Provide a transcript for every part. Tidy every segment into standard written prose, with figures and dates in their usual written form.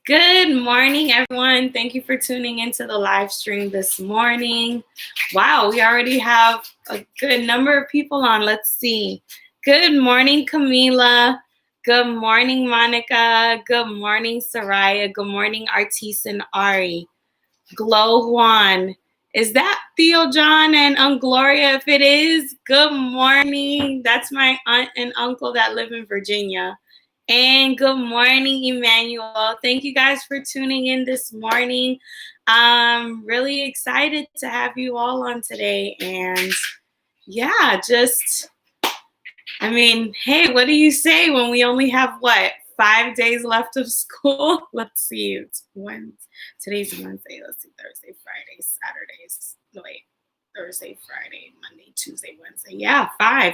Good morning, everyone. Thank you for tuning into the live stream this morning. Wow, we already have a good number of people on. Let's see. Good morning, Camila. Good morning, Monica. Good morning, Soraya. Good morning, Artis and Ari. Glow Juan. Is that Theo John and Gloria? If it is, good morning. That's my aunt and uncle that live in Virginia. And good morning, Emmanuel. Thank you guys for tuning in this morning. I'm really excited to have you all on today. And yeah, hey, what do you say when we only have 5 days left of school? Let's see. It's Wednesday. Today's Wednesday. Let's see. Thursday, Friday, Saturdays. Thursday, Friday, Monday, Tuesday, Wednesday. Yeah, 5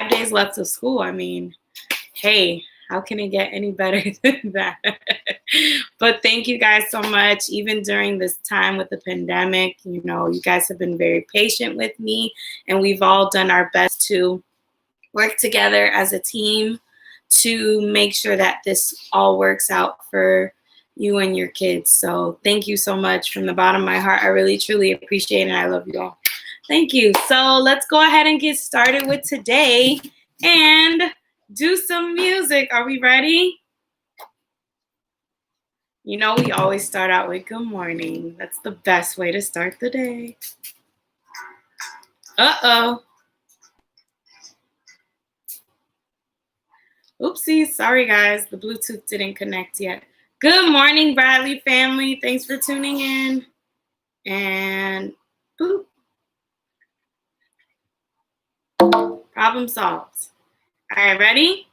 days left of school. Hey, how can it get any better than that? But thank you guys so much. Even during this time with the pandemic, you guys have been very patient with me, and we've all done our best to work together as a team to make sure that this all works out for you and your kids. So thank you so much from the bottom of my heart. I really, truly appreciate it. And I love you all. Thank you. So let's go ahead and get started with today and do some music. Are we ready? We always start out with good morning. That's the best way to start the day. Uh-oh. Oopsies. Sorry, guys. The Bluetooth didn't connect yet. Good morning, Bradley family. Thanks for tuning in. And boop. Problem solved. All right, ready?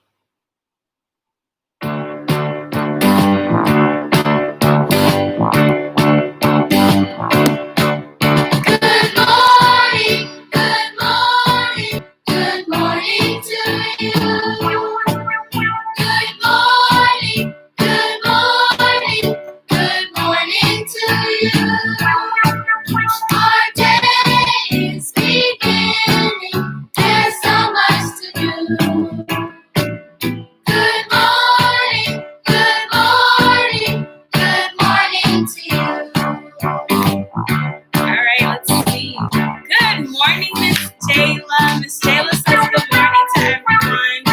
Miss Jayla says good morning to everyone.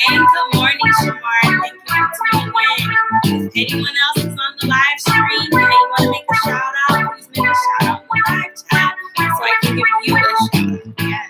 And good morning, Shamar. Thank you for tuning in. If anyone else is on the live stream and they want to make a shout out, please make a shout out in the live chat so I can give you a shout out. Yes.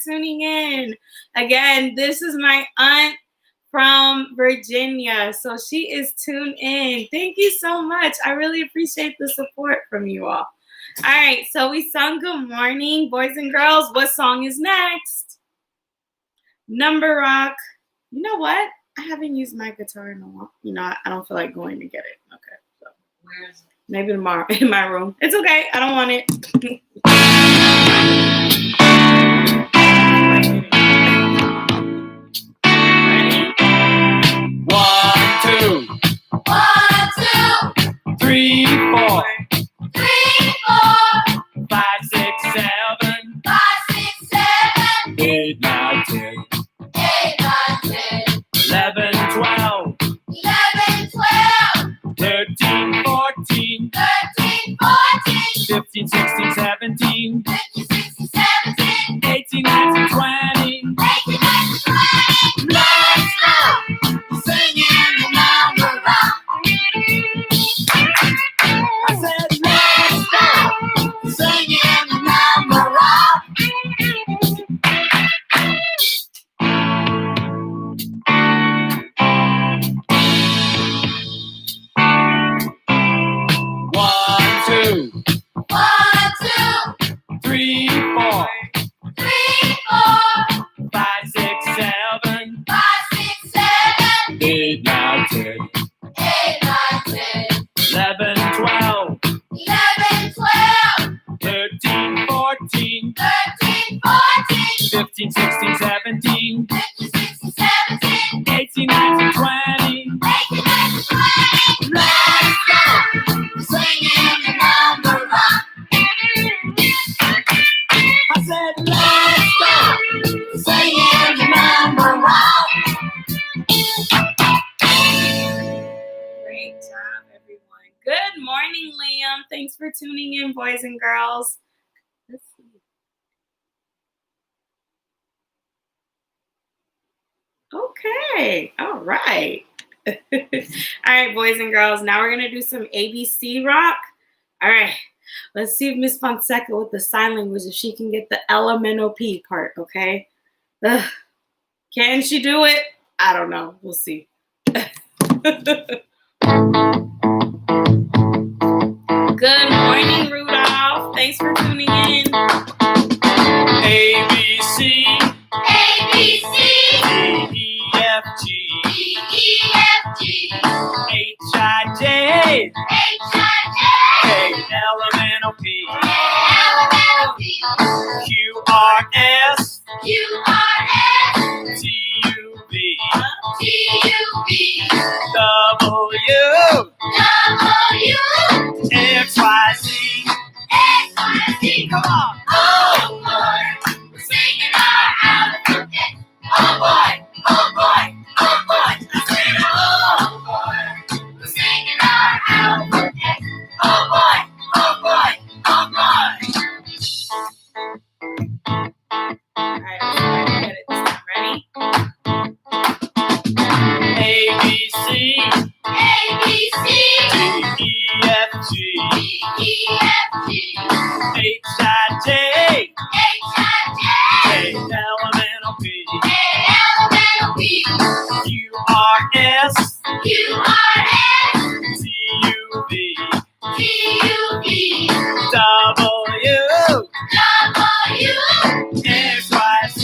Tuning in. Again, this is my aunt from Virginia, so she is tuned in. Thank you so much. I really appreciate the support from you all. All right, so we sung good morning, boys and girls. What song is next? Number Rock. You know what? I haven't used my guitar in a while. I don't feel like going to get it. Okay, so where is it? Maybe tomorrow in my room. It's okay. I don't want it. One, two, 3, 4, 5, 6, 7, 8, 9, 10, 11, 12, 13, 14, 15, 16, 17, 18, 19, 20. Let's go! Singing the number rock. 20. Let's go. Singing the number rock. I said, let's go. Singing the number rock. Great job, everyone. Good morning, Liam. Thanks for tuning in, boys and girls. Let's see. Okay. All right. All right, boys and girls. Now we're going to do some ABC rock. All right. Let's see if Miss Fonseca with the sign language, if she can get the LMNOP part, okay? Ugh. Can she do it? I don't know. We'll see. Good morning, Rudolph. Thanks for tuning in. A, B, C, A, B, C, D, E, F, G, D, E, F, G, H, I, J, H, I, K, L, M, N, O, P, J, L, M, N, O, P, Q, R, S, Q, R, S, T, U, V, T, U, V, W, W, X, Y, Z. X, Y, Z. Come on. Oh boy, we're singing our alphabet. Oh boy, oh boy, oh boy. I said, oh boy, we're singing our alphabet. Oh boy, oh boy, oh boy. All right, let's try to get it this time. Ready? A, B, C, A, B, C, D, E, F, G, D, E, F, G, H, I, J, H, I, K, J, L, M, N, O, P, K, L, M, N, O, P, Q, R, S, Q, R, S, T, U, V, T, U, V, W, W, X, Y, Z.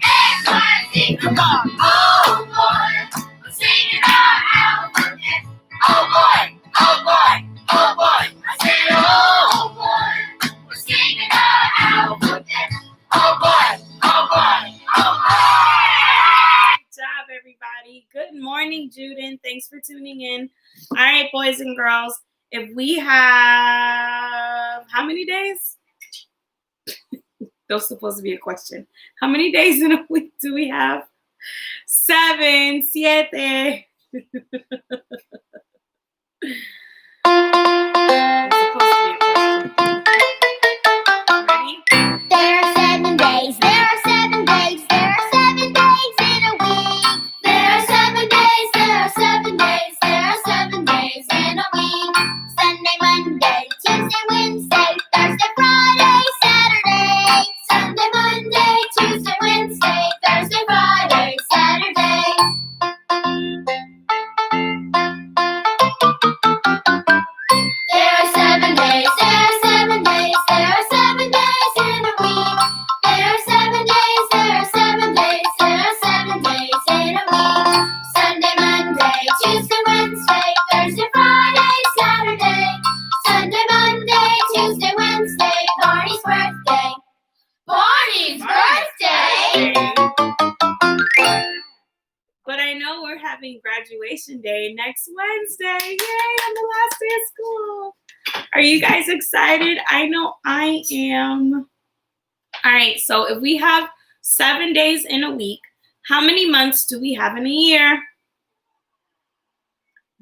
X, Y, Z. Come on. Oh boy, we're singing our alphabet. Oh boy, oh boy, oh boy. I said, oh boy, we're singing our alphabet. Oh boy, oh boy, oh boy. Good job, everybody. Good morning, Juden. Thanks for tuning in. All right, boys and girls. If we have how many days? That's supposed to be a question. How many days in a week do we have? 7, 7. It's supposed to be a question. Ready? There are 7 days, there are 7 days, there are 7 days in a week. There are 7 days, there are 7 days, there are 7 days in a week. Sunday, Monday, Tuesday, Wednesday, Thursday, Friday, Saturday. Sunday, Monday, Tuesday, Wednesday, Thursday, Friday, Saturday. There are 7 days, there are 7 days, there are 7 days in a week. There are 7 days, there are 7 days, there are 7 days in a week. Sunday, Monday, Tuesday, Wednesday, Thursday, Friday, Saturday. Sunday, Monday, Tuesday, Wednesday, Barney's birthday. Barney's birthday! But I know we're having graduation day next Wednesday. Yay, on the last day of school. Are you guys excited? I know I am. All right, so if we have 7 days in a week, how many months do we have in a year?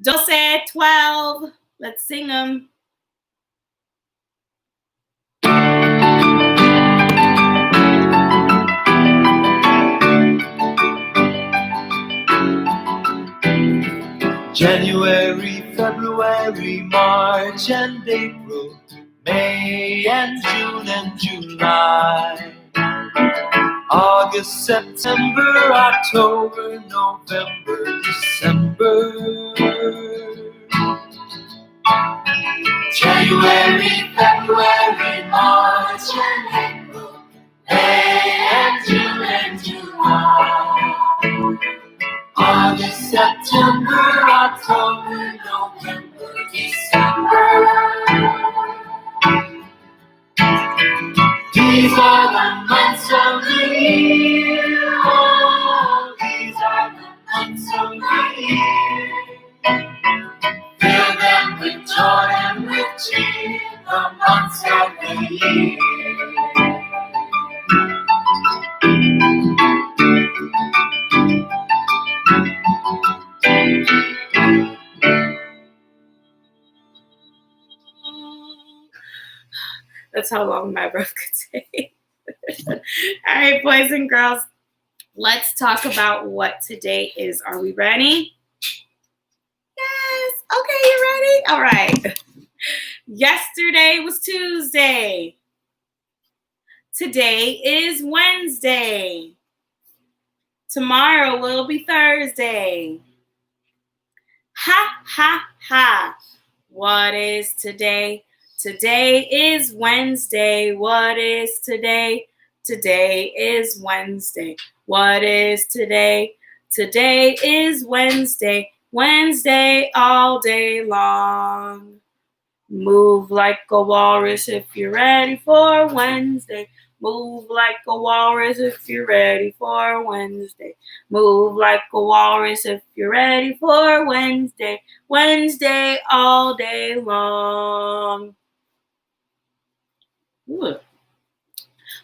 12, 12. Let's sing them. January, February, March, and April, May, and June, and July. August, September, October, November, December. January, February, March, and April, May, and June, and July. August, September, October, November, December. These are the months of the year. Oh, these are the months of the year. That's how long my breath could take. All right, boys and girls, let's talk about what today is. Are we ready? Yes. Okay, you ready? All right. Yesterday was Tuesday. Today is Wednesday. Tomorrow will be Thursday. Ha, ha, ha. What is today? Today is Wednesday. What is today? Today is Wednesday. What is today? Today is Wednesday. Wednesday all day long. Move like a walrus if you're ready for Wednesday. Move like a walrus if you're ready for Wednesday. Move like a walrus if you're ready for Wednesday. Wednesday all day long. Ooh.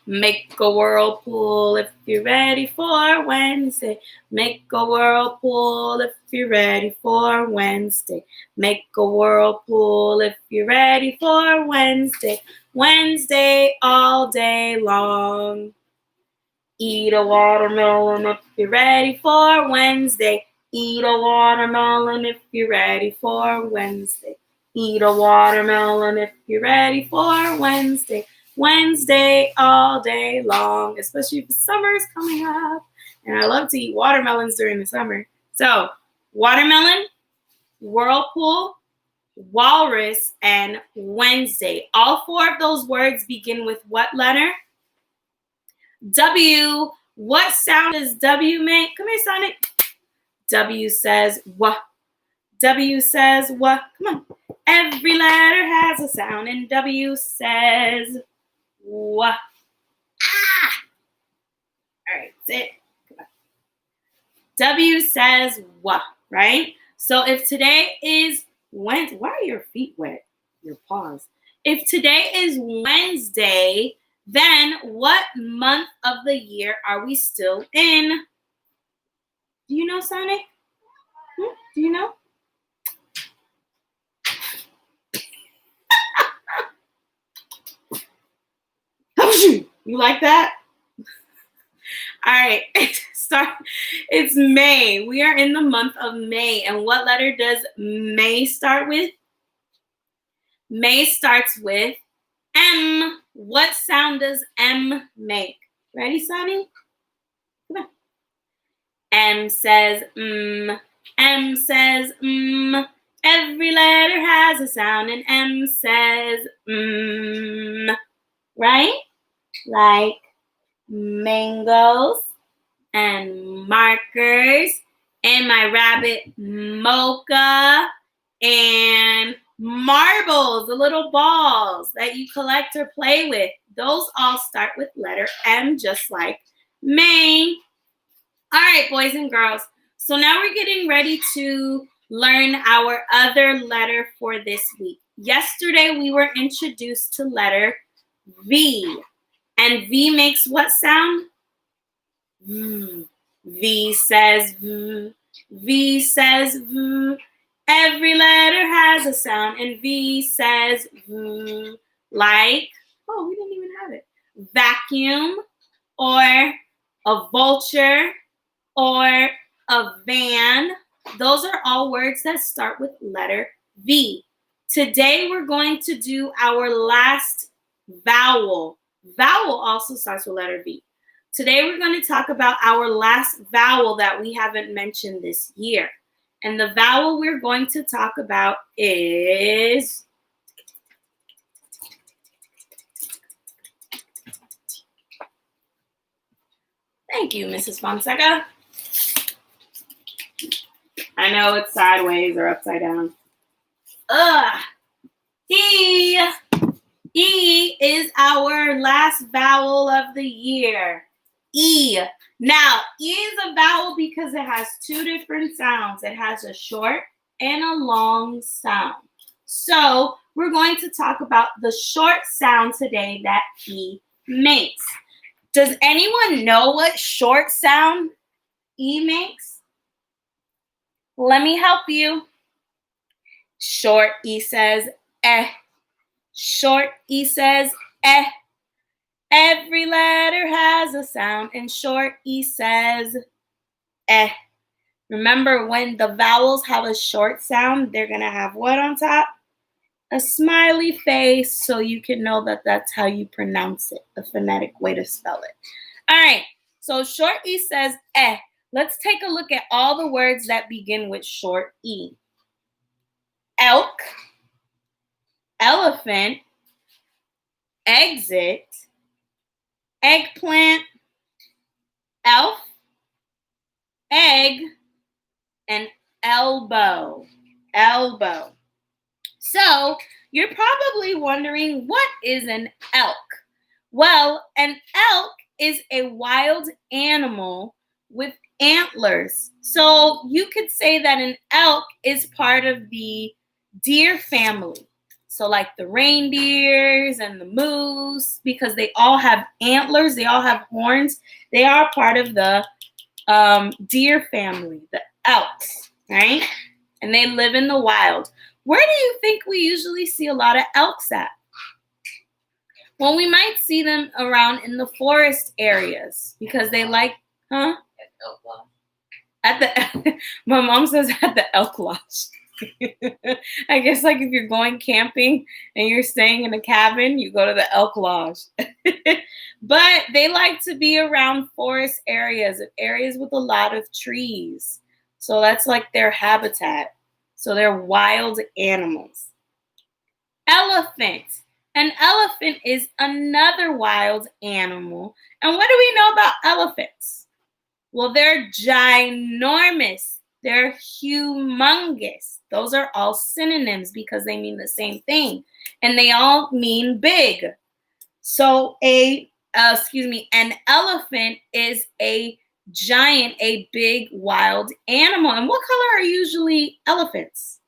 Make a whirlpool if you're ready for Wednesday. Make a whirlpool if you're ready for Wednesday. Make a whirlpool if you're ready for Wednesday. Wednesday all day long. Eat a watermelon if you're ready for Wednesday. Eat a watermelon if you're ready for Wednesday. Eat a watermelon if you're ready for Wednesday. Wednesday all day long, especially if the summer is coming up. And I love to eat watermelons during the summer. So, watermelon, whirlpool, walrus, and Wednesday. All four of those words begin with what letter? W. What sound does W make? Come here, Sonic. W says what. W says what. Come on. Every letter has a sound, and W says what. Ah! All right, sit. Come on. W says what, right? So if today is Wednesday, why are your feet wet? Your paws. If today is Wednesday, then what month of the year are we still in? Do you know, Sonic? Do you know? You like that? All right, it's May. We are in the month of May. And what letter does May start with? May starts with M. What sound does M make? Ready, Sonny? Come on. M says M says Every letter has a sound, and M says right? Like mangoes and markers and my rabbit Mocha and marbles, the little balls that you collect or play with. Those all start with letter M, just like May. All right, boys and girls. So now we're getting ready to learn our other letter for this week. Yesterday, we were introduced to letter V. And V makes what sound? V says V. V says V. Every letter has a sound, and V says V. Like, oh, we didn't even have it. Vacuum, or a vulture, or a van. Those are all words that start with letter V. Today, we're going to do our last vowel. Vowel also starts with letter V. Today we're going to talk about our last vowel that we haven't mentioned this year. And the vowel we're going to talk about is thank you, Mrs. Fonseca. I know it's sideways or upside down. E. E is our last vowel of the year. E. Now, E is a vowel because it has two different sounds. It has a short and a long sound. So, we're going to talk about the short sound today that E makes. Does anyone know what short sound E makes? Let me help you. Short E says eh. Short E says eh. Every letter has a sound, and short E says eh. Remember, when the vowels have a short sound, they're going to have what on top? A smiley face, so you can know that that's how you pronounce it, the phonetic way to spell it. All right, so short E says eh. Let's take a look at all the words that begin with short E. Elk, elephant, exit, eggplant, elf, egg, and elbow. Elbow. So you're probably wondering, what is an elk? Well, an elk is a wild animal with antlers. So you could say that an elk is part of the deer family. So like the reindeers and the moose, because they all have antlers, they all have horns, they are part of the deer family, the elks, right? And they live in the wild. Where do you think we usually see a lot of elks at? Well, we might see them around in the forest areas because they like, huh? At the, my mom says at the elk lodge. I guess like if you're going camping and you're staying in a cabin, you go to the elk lodge. But they like to be around forest areas, areas with a lot of trees. So that's like their habitat. So they're wild animals. Elephant. An elephant is another wild animal. And what do we know about elephants? Well, they're ginormous. They're humongous. Those are all synonyms because they mean the same thing. And they all mean big. So an elephant is a giant, a big wild animal. And what color are usually elephants?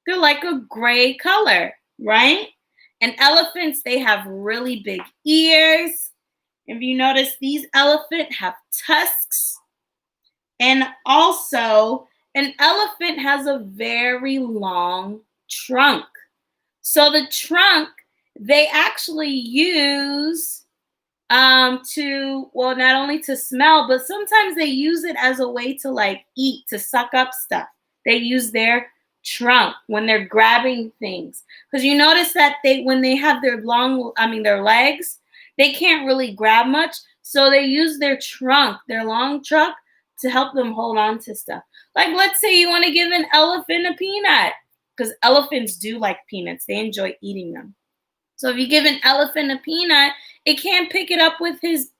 They're like a gray color, right? And elephants, they have really big ears. If you notice, these elephants have tusks. And also, an elephant has a very long trunk. So the trunk, they actually use not only to smell, but sometimes they use it as a way to like eat, to suck up stuff. They use their trunk when they're grabbing things. Because you notice that when they have their legs, they can't really grab much. So they use their trunk, their long trunk, to help them hold on to stuff. Like, let's say you want to give an elephant a peanut, because elephants do like peanuts. They enjoy eating them. So if you give an elephant a peanut, it can't pick it up with his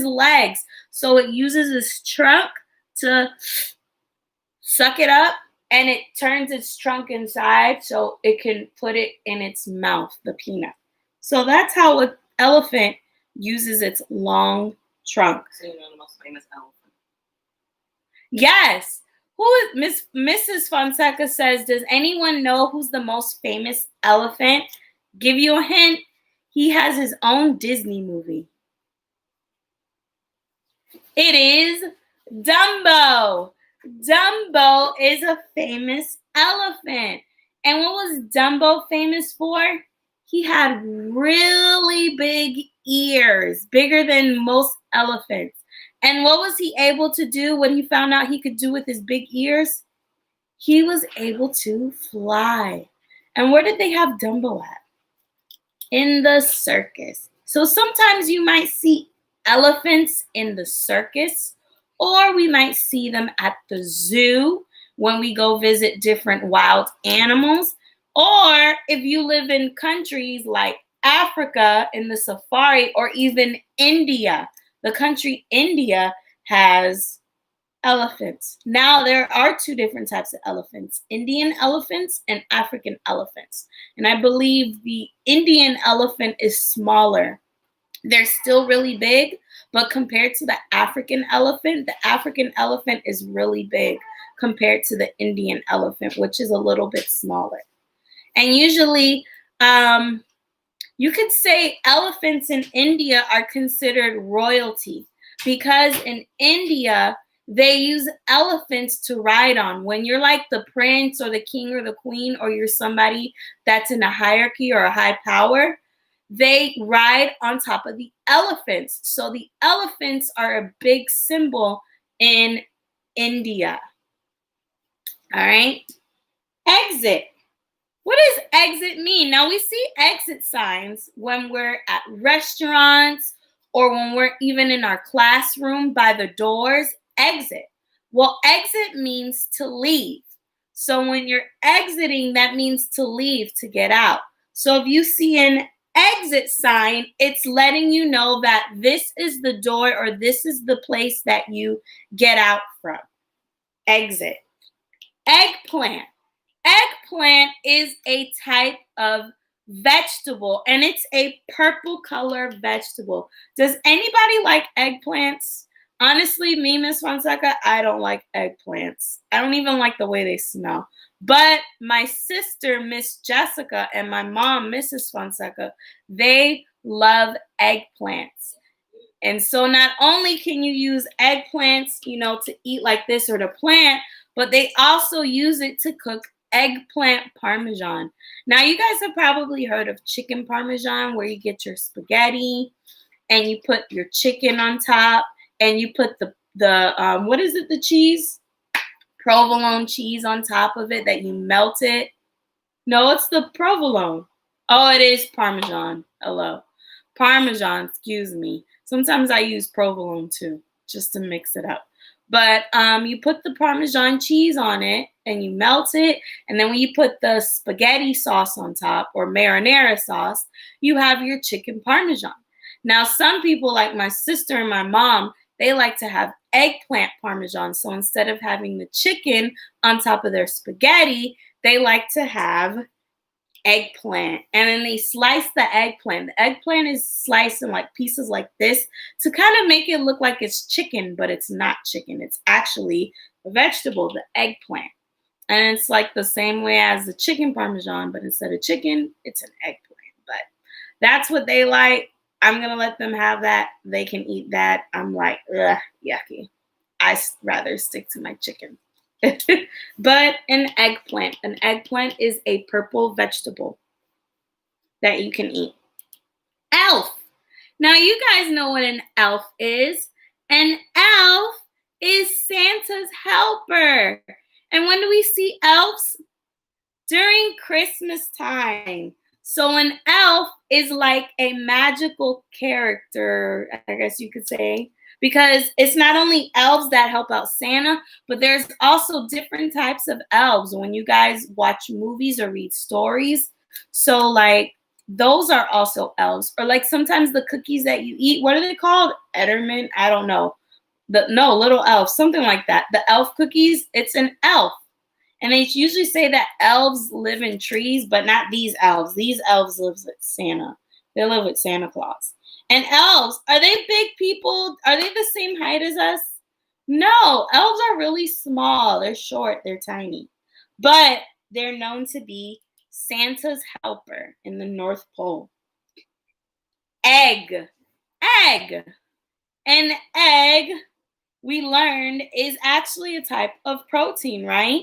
legs. So it uses its trunk to suck it up, and it turns its trunk inside so it can put it in its mouth, the peanut. So that's how an elephant uses its long trunk. So you know the most famous elephant? Yes. Who is Mrs. Fonseca says, does anyone know who's the most famous elephant? Give you a hint. He has his own Disney movie. It is Dumbo. Dumbo is a famous elephant. And what was Dumbo famous for? He had really big ears, bigger than most elephants. And what was he able to do when he found out he could do with his big ears? He was able to fly. And where did they have Dumbo at? In the circus. So sometimes you might see elephants in the circus, or we might see them at the zoo when we go visit different wild animals. Or if you live in countries like Africa in the safari, or even India. The country India has elephants. Now there are two different types of elephants, Indian elephants and African elephants. And I believe the Indian elephant is smaller. They're still really big, but compared to the African elephant is really big compared to the Indian elephant, which is a little bit smaller. And usually, you could say elephants in India are considered royalty because in India, They use elephants to ride on. When you're like the prince or the king or the queen, or you're somebody that's in a hierarchy or a high power, they ride on top of the elephants. So the elephants are a big symbol in India. All right. Exit. What does exit mean? Now, we see exit signs when we're at restaurants or when we're even in our classroom by the doors. Exit. Well, exit means to leave. So when you're exiting, that means to leave, to get out. So if you see an exit sign, it's letting you know that this is the door or this is the place that you get out from. Exit. Eggplant. Eggplant is a type of vegetable, and it's a purple color vegetable. Does anybody like eggplants? Honestly, me, Miss Fonseca, I don't like eggplants. I don't even like the way they smell. But my sister, Miss Jessica, and my mom, Mrs. Fonseca, they love eggplants. And so not only can you use eggplants, to eat like this or to plant, but they also use it to cook eggplant parmesan. Now, you guys have probably heard of chicken parmesan, where you get your spaghetti and you put your chicken on top and you put the what is it, the cheese? Provolone cheese on top of it that you melt it. No, it's the provolone. Oh, it is parmesan. Hello. Parmesan, excuse me. Sometimes I use provolone too, just to mix it up. But you put the Parmesan cheese on it and you melt it. And then when you put the spaghetti sauce on top, or marinara sauce, you have your chicken Parmesan. Now, some people like my sister and my mom, they like to have eggplant Parmesan. So instead of having the chicken on top of their spaghetti, they like to have eggplant. And then they slice the eggplant. The eggplant is sliced in like pieces like this to kind of make it look like it's chicken, but it's not chicken. It's actually a vegetable, the eggplant. And it's like the same way as the chicken Parmesan, but instead of chicken, it's an eggplant. But that's what they like. I'm going to let them have that. They can eat that. I'm like, ugh, yucky. I rather stick to my chicken. But an eggplant is a purple vegetable that you can eat. Elf. Now, you guys know what an elf is. An elf is Santa's helper. And when do we see elves? During Christmas time. So an elf is like a magical character, I guess you could say, because it's not only elves that help out Santa, but there's also different types of elves when you guys watch movies or read stories. So like those are also elves. Or like sometimes the cookies that you eat, what are they called? Ederman? I don't know. Little elf, something like that. The elf cookies, it's an elf. And they usually say that elves live in trees, but not these elves. These elves live with Santa. They live with Santa Claus. And elves, are they big people? Are they the same height as us? No, elves are really small. They're short. They're tiny. But they're known to be Santa's helper in the North Pole. Egg. An egg, we learned, is actually a type of protein, right?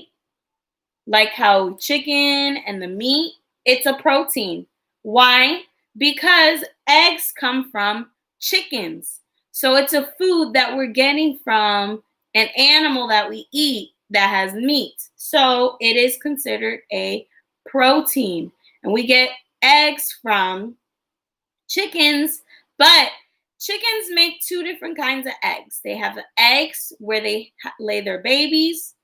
Like how chicken and the meat, it's a protein. Why? Because eggs come from chickens. So it's a food that we're getting from an animal that we eat that has meat. So it is considered a protein. And we get eggs from chickens, but chickens make two different kinds of eggs. They have eggs where they lay their babies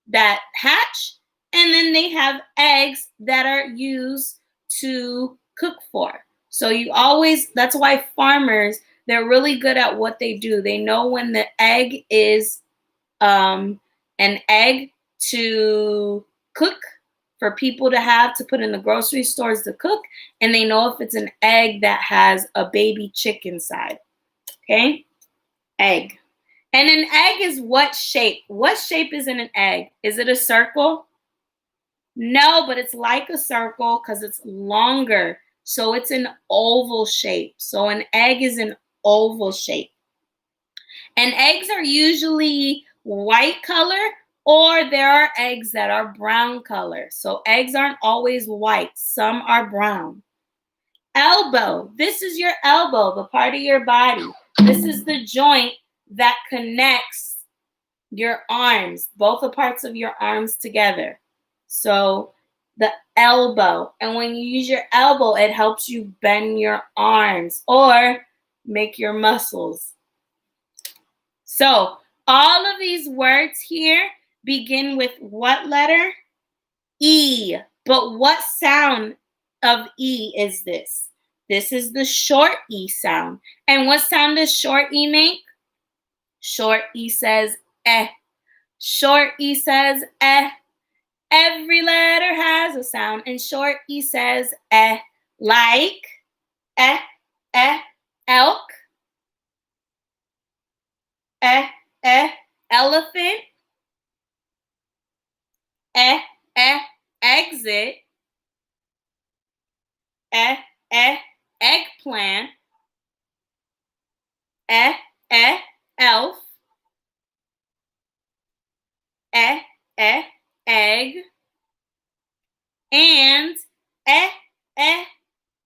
that hatch, and then they have eggs that are used to cook for. So that's why farmers, they're really good at what they do. They know when the egg is an egg to cook for people to put in the grocery stores to cook. And they know if it's an egg that has a baby chick inside. Okay? Egg. And an egg is what shape? What shape is in an egg? Is it a circle? No, but it's like a circle because it's longer. So it's an oval shape. So an egg is an oval shape. And eggs are usually white color, or there are eggs that are brown color. So eggs aren't always white. Some are brown. Elbow. This is your elbow, the part of your body. This is the joint that connects your arms, both the parts of your arms together. So the elbow. And when you use your elbow, it helps you bend your arms or make your muscles. So all of these words here begin with what letter? E. But what sound of E is this? This is the short E sound. And what sound does short E make? Short E says eh. Short E says eh. Every letter has a sound, and short E says eh. Like eh, eh, elk, eh, elephant, eh, exit, eh, eggplant, eh, elf, eh, egg, and eh,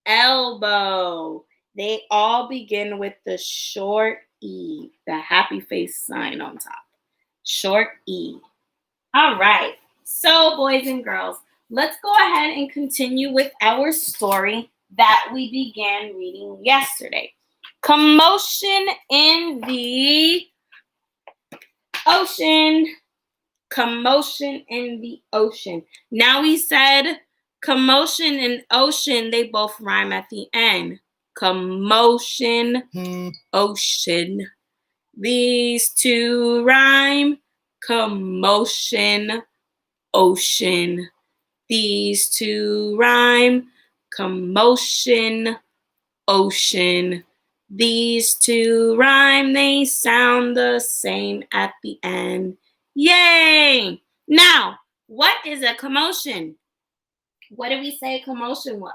elbow. They all begin with the short E, the happy face sign on top. Short E. All right. So, boys and girls, let's go ahead and continue with our story that we began reading yesterday. Commotion in the ocean. Commotion in the ocean. Now we said commotion and ocean, they both rhyme at the end. Commotion, ocean. These two rhyme. Commotion, ocean. These two rhyme. Commotion, ocean. These two rhyme. They sound the same at the end. Yay! Now, what is a commotion? What did we say commotion was?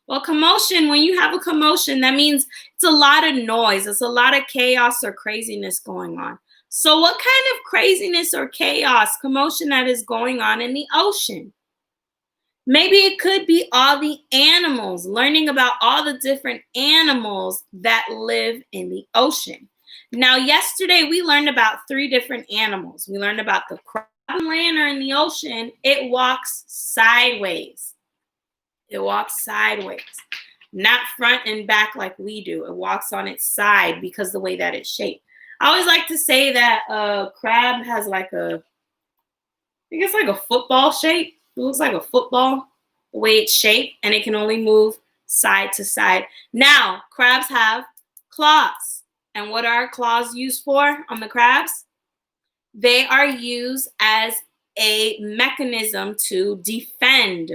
Well, commotion, when you have a commotion, that means it's a lot of noise. It's a lot of chaos or craziness going on. So what kind of craziness or chaos, commotion that is going on in the ocean? Maybe it could be all the animals, learning about all the different animals that live in the ocean. Now, yesterday we learned about 3 different animals. We learned about the crab lanner in the ocean. It walks sideways. It walks sideways, not front and back like we do. It walks on its side because the way that it's shaped. I always like to say that a crab has like I think it's like a football shape. It looks like a football, the way it's shaped, and it can only move side to side. Now, crabs have claws. And what are claws used for on the crabs? They are used as a mechanism to defend,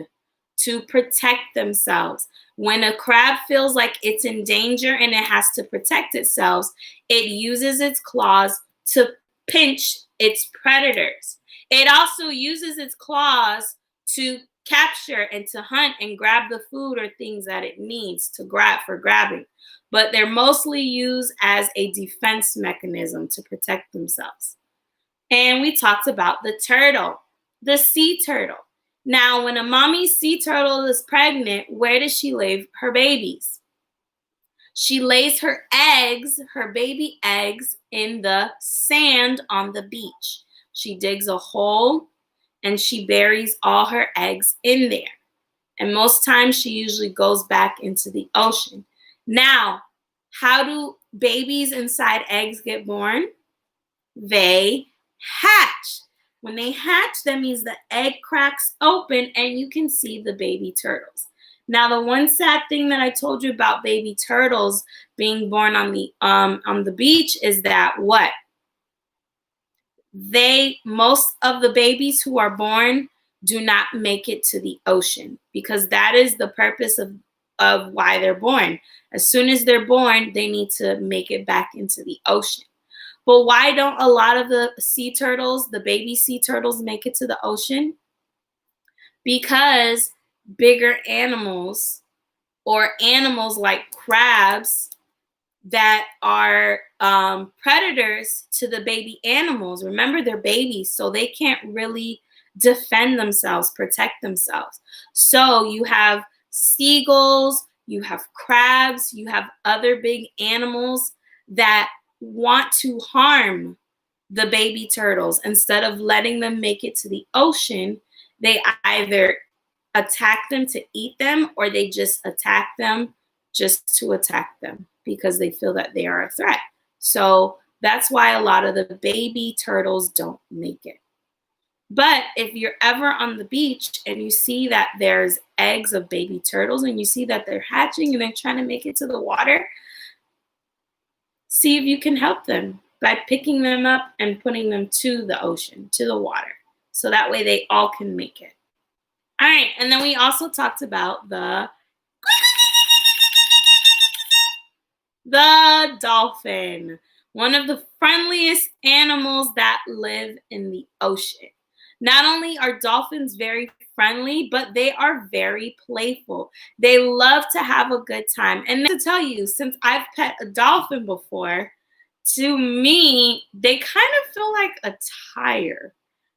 to protect themselves. When a crab feels like it's in danger and it has to protect itself, it uses its claws to pinch its predators. It also uses its claws to capture and to hunt and grab the food or things that it needs to grab for grabbing. But they're mostly used as a defense mechanism to protect themselves. And we talked about the turtle, the sea turtle. Now, when a mommy sea turtle is pregnant, where does she lay her babies? She lays her eggs, her baby eggs, in the sand on the beach. She digs a hole and she buries all her eggs in there. And most times she usually goes back into the ocean. Now, how do babies inside eggs get born? They hatch. When they hatch, that means the egg cracks open and you can see the baby turtles. Now, the one sad thing that I told you about baby turtles being born on the beach is that what? Most of the babies who are born do not make it to the ocean, because that is the purpose of why they're born. As soon as they're born, they need to make it back into the ocean. But why don't a lot of the sea turtles, the baby sea turtles, make it to the ocean? Because bigger animals or animals like crabs that are predators to the baby animals. Remember, they're babies, so they can't really defend themselves, protect themselves. So you have seagulls, you have crabs, you have other big animals that want to harm the baby turtles. Instead of letting them make it to the ocean, they either attack them to eat them, or they just attack them just to attack them because they feel that they are a threat. So that's why a lot of the baby turtles don't make it. But if you're ever on the beach and you see that there's eggs of baby turtles and you see that they're hatching and they're trying to make it to the water, see if you can help them by picking them up and putting them to the ocean, to the water. So that way they all can make it. All right, and then we also talked about the dolphin, one of the friendliest animals that live in the ocean. Not only are dolphins very friendly, but they are very playful. They love to have a good time. And to tell you, since I've pet a dolphin before, to me, they kind of feel like a tire.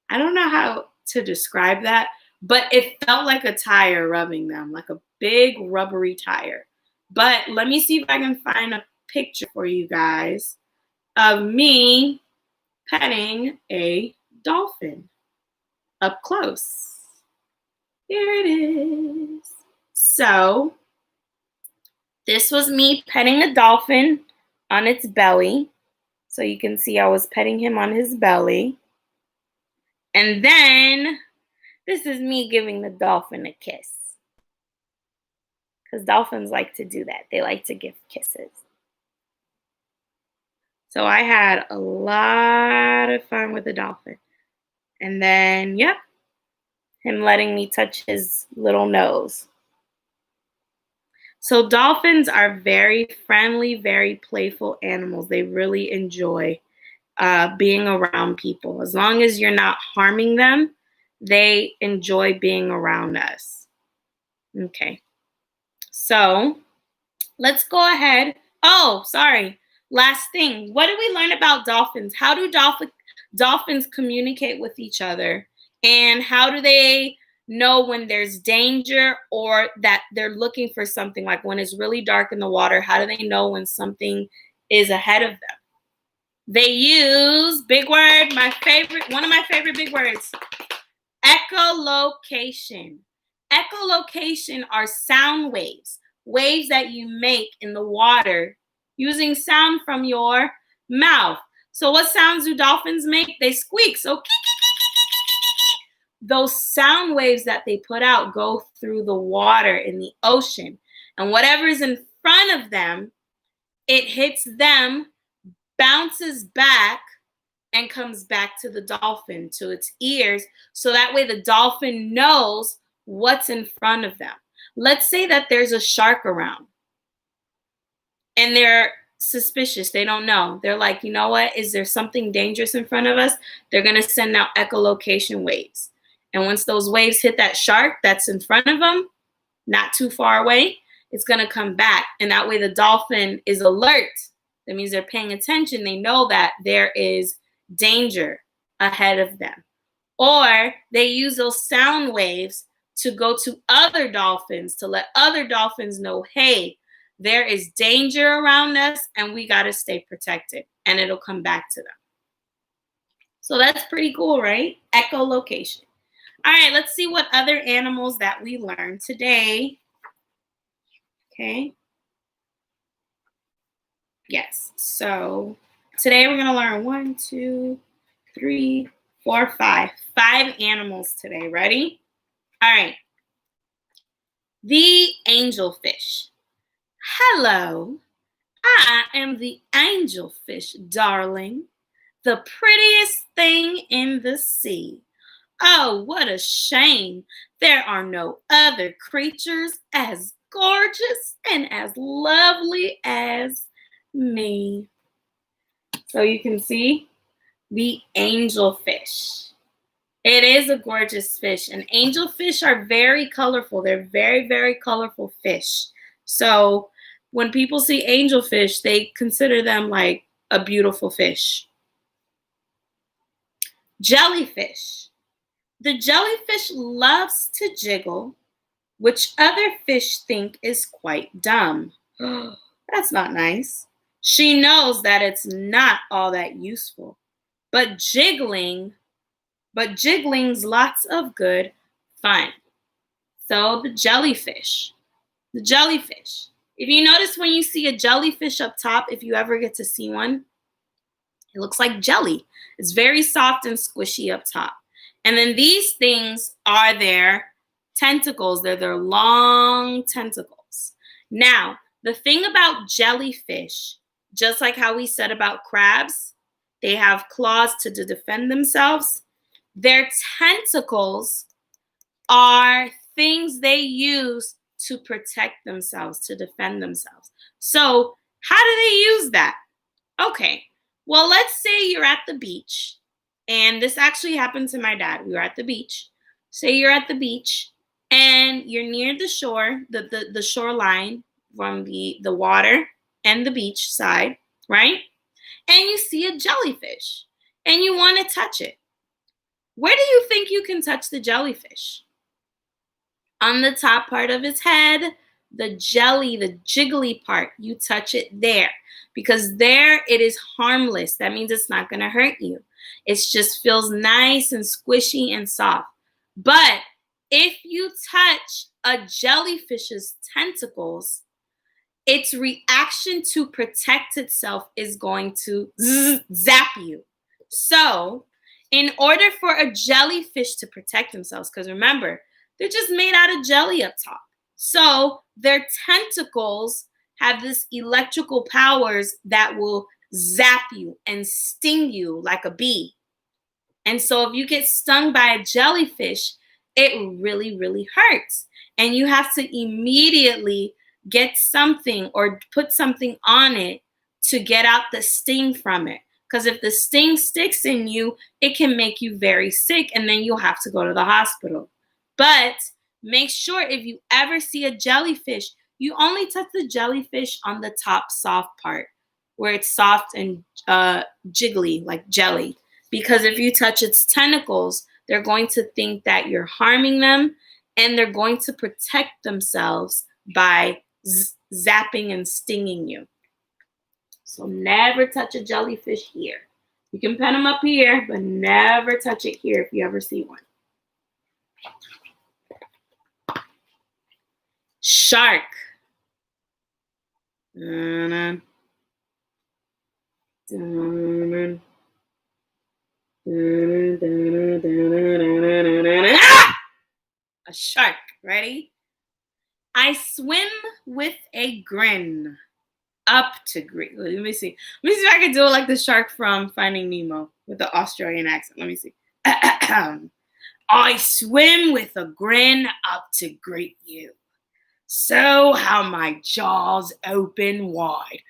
I don't know how to describe that, but it felt like a tire rubbing them, like a big rubbery tire. But let me see if I can find a picture for you guys of me petting a dolphin up close. Here it is. So this was me petting a dolphin on its belly. So you can see I was petting him on his belly. And then this is me giving the dolphin a kiss. Because dolphins like to do that. They like to give kisses. So I had a lot of fun with the dolphin. And then, yep, him letting me touch his little nose. So dolphins are very friendly, very playful animals. They really enjoy being around people. As long as you're not harming them, they enjoy being around us. Okay. So let's go ahead. Oh, sorry. Last thing. What did we learn about dolphins? How do dolphins communicate with each other? And how do they know when there's danger or that they're looking for something? Like when it's really dark in the water, how do they know when something is ahead of them? They use, big word, one of my favorite big words, echolocation. Echolocation are sound waves, waves that you make in the water using sound from your mouth. So what sounds do dolphins make? They squeak. So those sound waves that they put out go through the water in the ocean. And whatever's in front of them, it hits them, bounces back, and comes back to the dolphin, to its ears. So that way the dolphin knows what's in front of them. Let's say that there's a shark around and they're suspicious. They don't know. They're like, you know what? Is there something dangerous in front of us? They're going to send out echolocation waves. And once those waves hit that shark that's in front of them, not too far away, it's going to come back. And that way the dolphin is alert. That means they're paying attention. They know that there is danger ahead of them. Or they use those sound waves to go to other dolphins to let other dolphins know, hey, there is danger around us and we got to stay protected. And it'll come back to them. So that's pretty cool, right? Echolocation. All right, let's see what other animals that we learned today. Okay. Yes, so today we're going to learn 1, 2, 3, 4, 5. 5 animals today. Ready? All right. The angelfish. Hello, I am the angelfish, darling. The prettiest thing in the sea. Oh, what a shame. There are no other creatures as gorgeous and as lovely as me. So you can see the angelfish. It is a gorgeous fish, and angelfish are very colorful. They're very, very colorful fish. So when people see angelfish, they consider them like a beautiful fish. Jellyfish. The jellyfish loves to jiggle, which other fish think is quite dumb. That's not nice. She knows that it's not all that useful, but jiggling's lots of good fun. So the jellyfish. If you notice when you see a jellyfish up top, if you ever get to see one, it looks like jelly. It's very soft and squishy up top. And then these things are their tentacles. They're their long tentacles. Now, the thing about jellyfish, just like how we said about crabs, they have claws to defend themselves. Their tentacles are things they use to protect themselves, to defend themselves. So how do they use that? Okay, well, let's say you're at the beach, and this actually happened to my dad. We were at the beach. Say you're at the beach, and you're near the shore, the shoreline from the water and the beach side, right? And you see a jellyfish, and you want to touch it. Where do you think you can touch the jellyfish? On the top part of its head, the jelly, the jiggly part, you touch it there because there it is harmless. That means it's not going to hurt you. It just feels nice and squishy and soft. But if you touch a jellyfish's tentacles, its reaction to protect itself is going to zap you. So in order for a jellyfish to protect themselves, because remember, they're just made out of jelly up top. So their tentacles have this electrical powers that will zap you and sting you like a bee. And so if you get stung by a jellyfish, it really, really hurts. And you have to immediately get something or put something on it to get out the sting from it. Because if the sting sticks in you, it can make you very sick, and then you'll have to go to the hospital. But make sure if you ever see a jellyfish, you only touch the jellyfish on the top soft part where it's soft and jiggly like jelly. Because if you touch its tentacles, they're going to think that you're harming them, and they're going to protect themselves by zapping and stinging you. So never touch a jellyfish here. You can pet them up here, but never touch it here if you ever see one. Shark. A shark. Ready? I swim with a grin. Up to grin. Let me see. Let me see if I can do it like the shark from Finding Nemo with the Australian accent. Let me see. I swim with a grin up to greet you. So how my jaws open wide.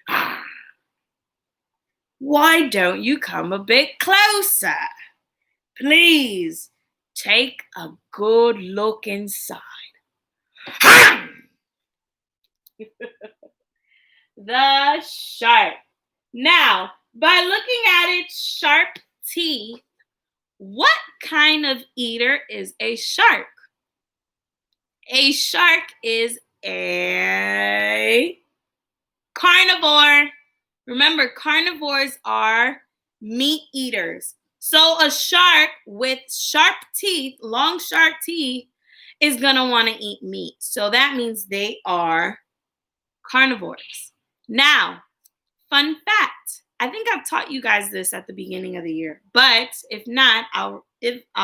Why don't you come a bit closer? Please take a good look inside. The shark. Now, by looking at its sharp teeth, what kind of eater is a shark? A shark is a carnivore. Remember, carnivores are meat eaters. So a shark with sharp teeth, long sharp teeth, is going to want to eat meat. So that means they are carnivores. Now, fun fact. I think I've taught you guys this at the beginning of the year. But if not, I'll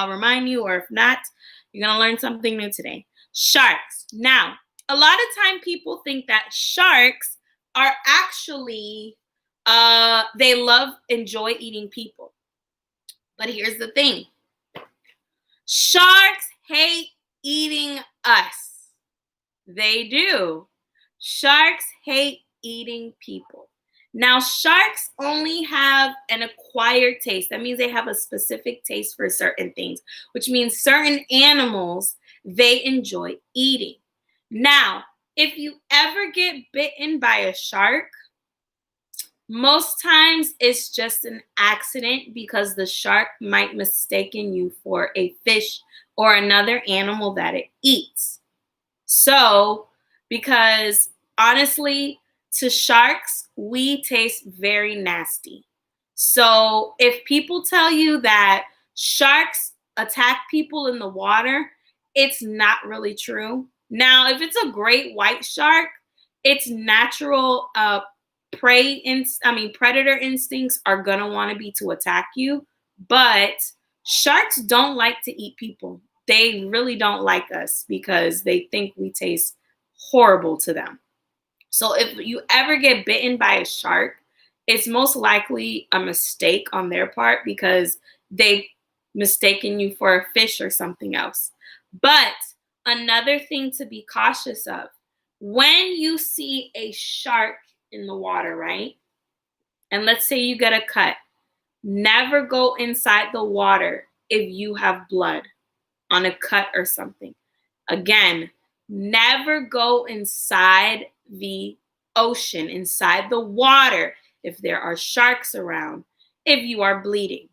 remind you, or if not, you're going to learn something new today. Sharks. Now, a lot of time people think that sharks are actually, they enjoy eating people. But here's the thing. Sharks hate eating us. They do. Sharks hate eating people. Now, sharks only have an acquired taste. That means they have a specific taste for certain things, which means certain animals they enjoy eating. Now, if you ever get bitten by a shark, most times it's just an accident because the shark might mistaken you for a fish or another animal that it eats. So, because honestly, to sharks, we taste very nasty. So, if people tell you that sharks attack people in the water, it's not really true. Now, if it's a great white shark, its natural predator instincts are gonna want to be to attack you, but sharks don't like to eat people. They really don't like us because they think we taste horrible to them. So if you ever get bitten by a shark, it's most likely a mistake on their part because they mistaken you for a fish or something else. But another thing to be cautious of, when you see a shark in the water, right? And let's say you get a cut, never go inside the water if you have blood on a cut or something. Again, never go inside the ocean, inside the water, if there are sharks around, if you are bleeding.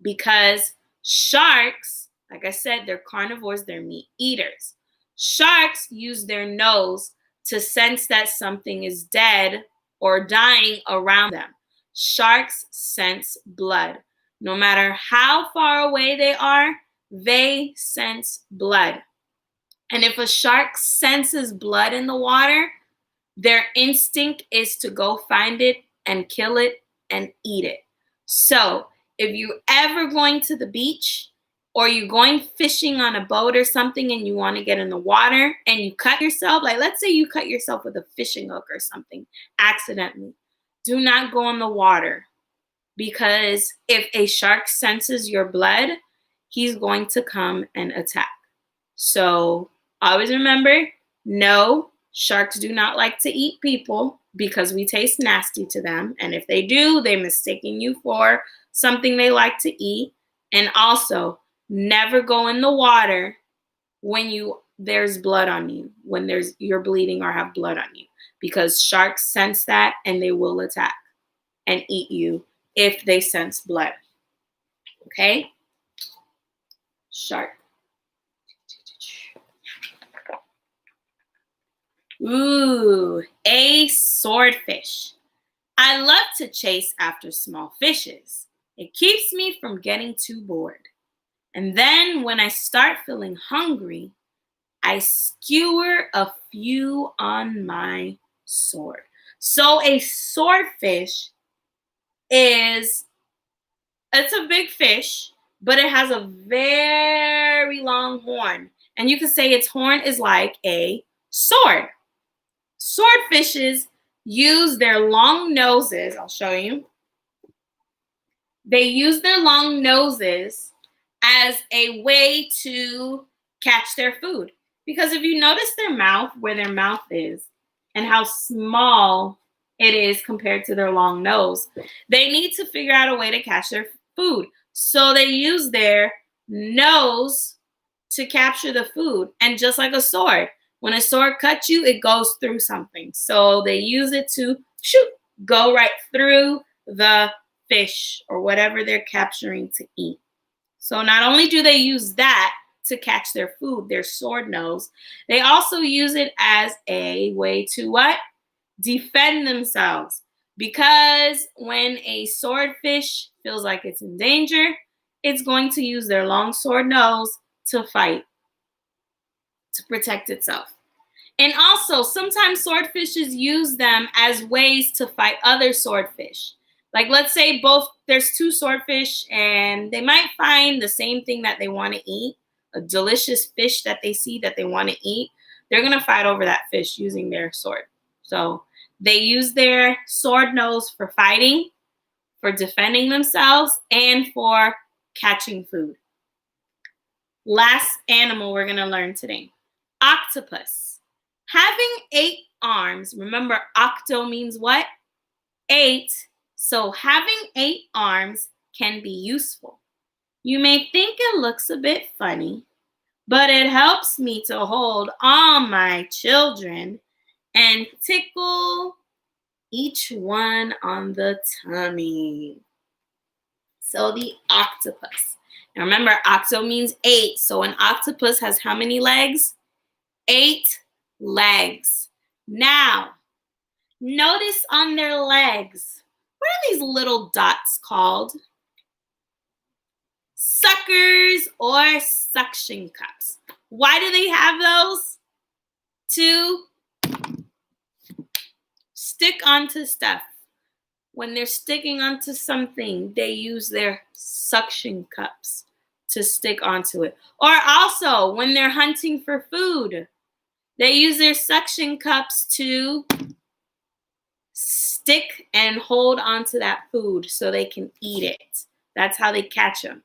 Because sharks, like I said, they're carnivores, they're meat eaters. Sharks use their nose to sense that something is dead or dying around them. Sharks sense blood. No matter how far away they are, they sense blood. And if a shark senses blood in the water, their instinct is to go find it and kill it and eat it. So if you're ever going to the beach or you're going fishing on a boat or something and you want to get in the water and you cut yourself, like let's say you cut yourself with a fishing hook or something accidentally, do not go in the water, because if a shark senses your blood, he's going to come and attack. So always remember, no, sharks do not like to eat people because we taste nasty to them. And if they do, they're mistaking you for something they like to eat. And also, never go in the water when there's blood on you, when you're bleeding or have blood on you, because sharks sense that and they will attack and eat you if they sense blood. Okay? Shark. Ooh, a swordfish. I love to chase after small fishes. It keeps me from getting too bored. And then when I start feeling hungry, I skewer a few on my sword. So a swordfish it's a big fish, but it has a very long horn. And you could say its horn is like a sword. Swordfishes use their long noses. I'll show you. They use their long noses as a way to catch their food. Because if you notice their mouth, where their mouth is, and how small it is compared to their long nose, they need to figure out a way to catch their food. So they use their nose to capture the food. And just like a sword, when a sword cuts you, it goes through something. So they use it to go right through the fish or whatever they're capturing to eat. So not only do they use that to catch their food, their sword nose, they also use it as a way to what? Defend themselves. Because when a swordfish feels like it's in danger, it's going to use their long sword nose to fight, to protect itself. And also, sometimes swordfishes use them as ways to fight other swordfish. Like, let's say there's two swordfish and they might find the same thing that they want to eat, a delicious fish that they see that they want to eat. They're going to fight over that fish using their sword. So they use their sword nose for fighting, for defending themselves, and for catching food. Last animal we're going to learn today. Octopus. Having 8 arms, remember octo means what? 8. So having 8 arms can be useful. You may think it looks a bit funny, but it helps me to hold all my children and tickle each one on the tummy. So the octopus. Now remember, octo means 8. So an octopus has how many legs? 8 legs. Now, notice on their legs, what are these little dots called? Suckers or suction cups. Why do they have those? To stick onto stuff. When they're sticking onto something, they use their suction cups to stick onto it. Or also, when they're hunting for food, they use their suction cups to stick and hold onto that food so they can eat it. That's how they catch them.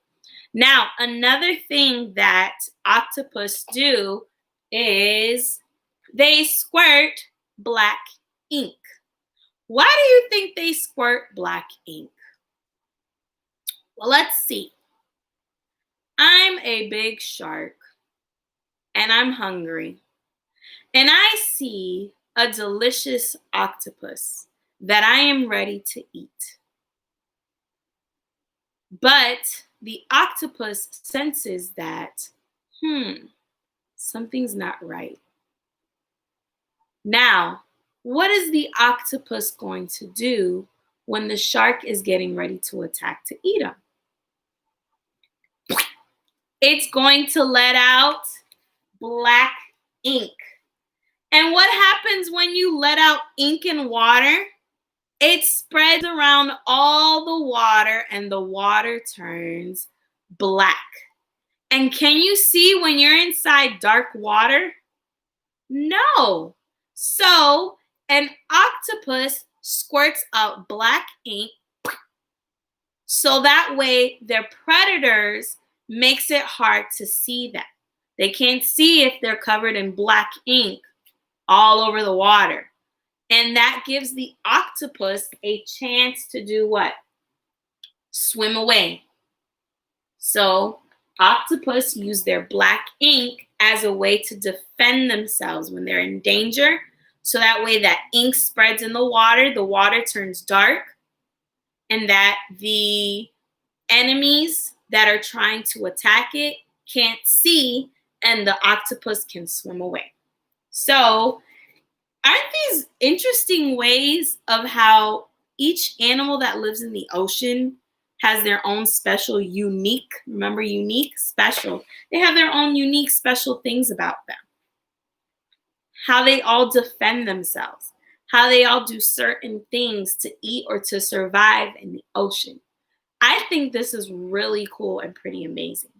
Now, another thing that octopus do is they squirt black ink. Why do you think they squirt black ink? Well, let's see. I'm a big shark and I'm hungry. And I see a delicious octopus that I am ready to eat. But the octopus senses that, something's not right. Now, what is the octopus going to do when the shark is getting ready to attack to eat him? It's going to let out black ink. And what happens when you let out ink in water? It spreads around all the water and the water turns black. And can you see when you're inside dark water? No. So an octopus squirts out black ink so that way their predators makes it hard to see them. They can't see if they're covered in black ink all over the water. And that gives the octopus a chance to do what? Swim away. So octopus use their black ink as a way to defend themselves when they're in danger. So that way that ink spreads in the water turns dark, and that the enemies that are trying to attack it can't see, and the octopus can swim away. So aren't these interesting ways of how each animal that lives in the ocean has their own special, unique, remember unique, special. They have their own unique, special things about them. How they all defend themselves. How they all do certain things to eat or to survive in the ocean. I think this is really cool and pretty amazing.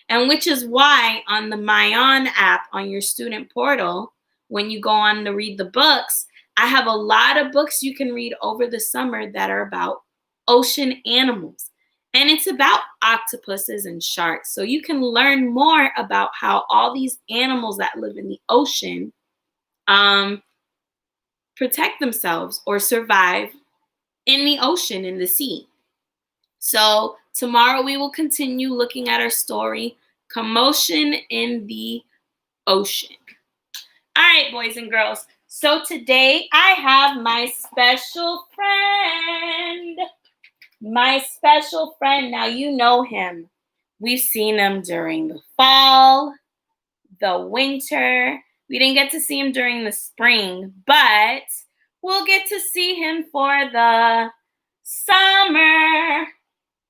And which is why on the MyOn app on your student portal, when you go on to read the books, I have a lot of books you can read over the summer that are about ocean animals. And it's about octopuses and sharks. So you can learn more about how all these animals that live in the ocean protect themselves or survive in the ocean, in the sea. So tomorrow we will continue looking at our story, Commotion in the Ocean. All right, boys and girls. So today I have my special friend. Now you know him. We've seen him during the fall, the winter. We didn't get to see him during the spring, but we'll get to see him for the summer.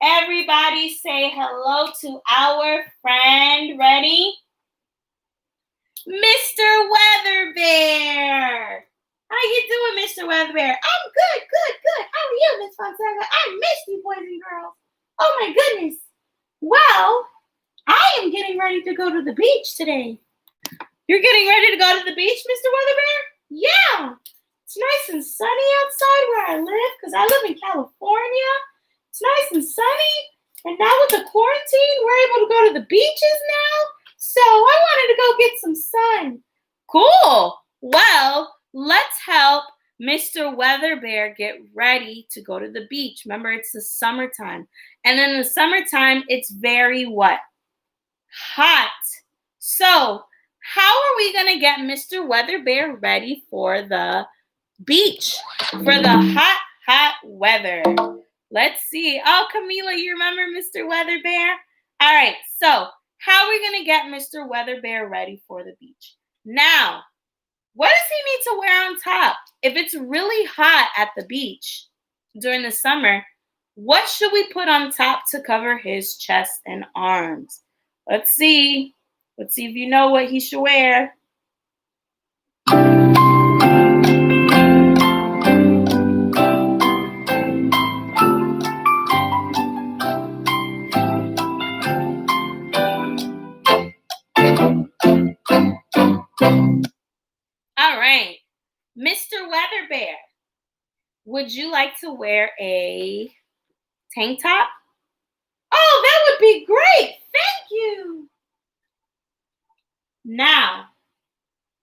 Everybody say hello to our friend. Ready? Mr. Weather Bear. How you doing, Mr. Weather Bear? I'm good. How are you, Miss Fonseca? I missed you, boys and girls. Oh, my goodness. Well, I am getting ready to go to the beach today. You're getting ready to go to the beach, Mr. Weather Bear? Yeah. It's nice and sunny outside where I live because I live in California. It's nice and sunny. And now with the quarantine, we're able to go to the beaches now. So I wanted to go get some sun. Cool. Well, let's help Mr. Weather Bear get ready to go to the beach. Remember, it's the summertime. And in the summertime, it's very what? Hot. So how are we going to get Mr. Weather Bear ready for the beach, for the hot, hot weather? Let's see. Oh, Camila, you remember Mr. Weather Bear? All right, so how are we going to get Mr. Weather Bear ready for the beach? Now, what does he need to wear on top? If it's really hot at the beach during the summer, what should we put on top to cover his chest and arms? Let's see. Let's see if you know what he should wear. All right, Mr. Weather Bear, would you like to wear a tank top? Oh, that would be great. Thank you. Now,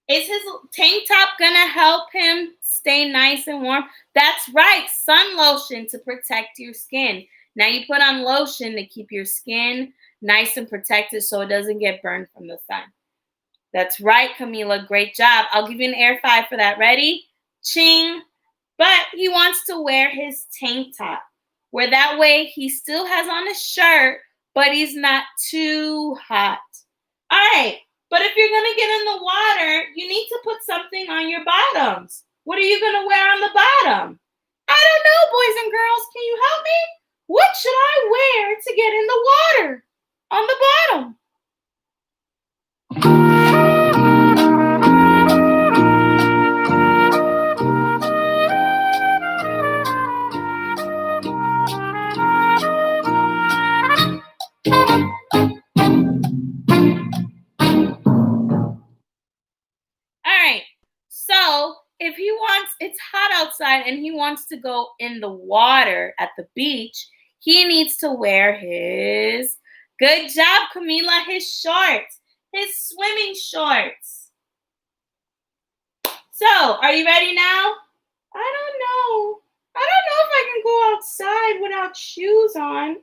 is his tank top gonna help him stay nice and warm? That's right, sun lotion to protect your skin. Now you put on lotion to keep your skin nice and protected so it doesn't get burned from the sun. That's right, Camila. Great job. I'll give you an air 5 for that. Ready? Ching. But he wants to wear his tank top, where that way he still has on a shirt, but he's not too hot. All right. But if you're going to get in the water, you need to put something on your bottoms. What are you going to wear on the bottom? I don't know, boys and girls. Can you help me? What should I wear to get in the water on the bottom? So if he wants, it's hot outside and he wants to go in the water at the beach, he needs to wear his, good job, Camila, his shorts, his swimming shorts. So, are you ready now? I don't know. I don't know if I can go outside without shoes on.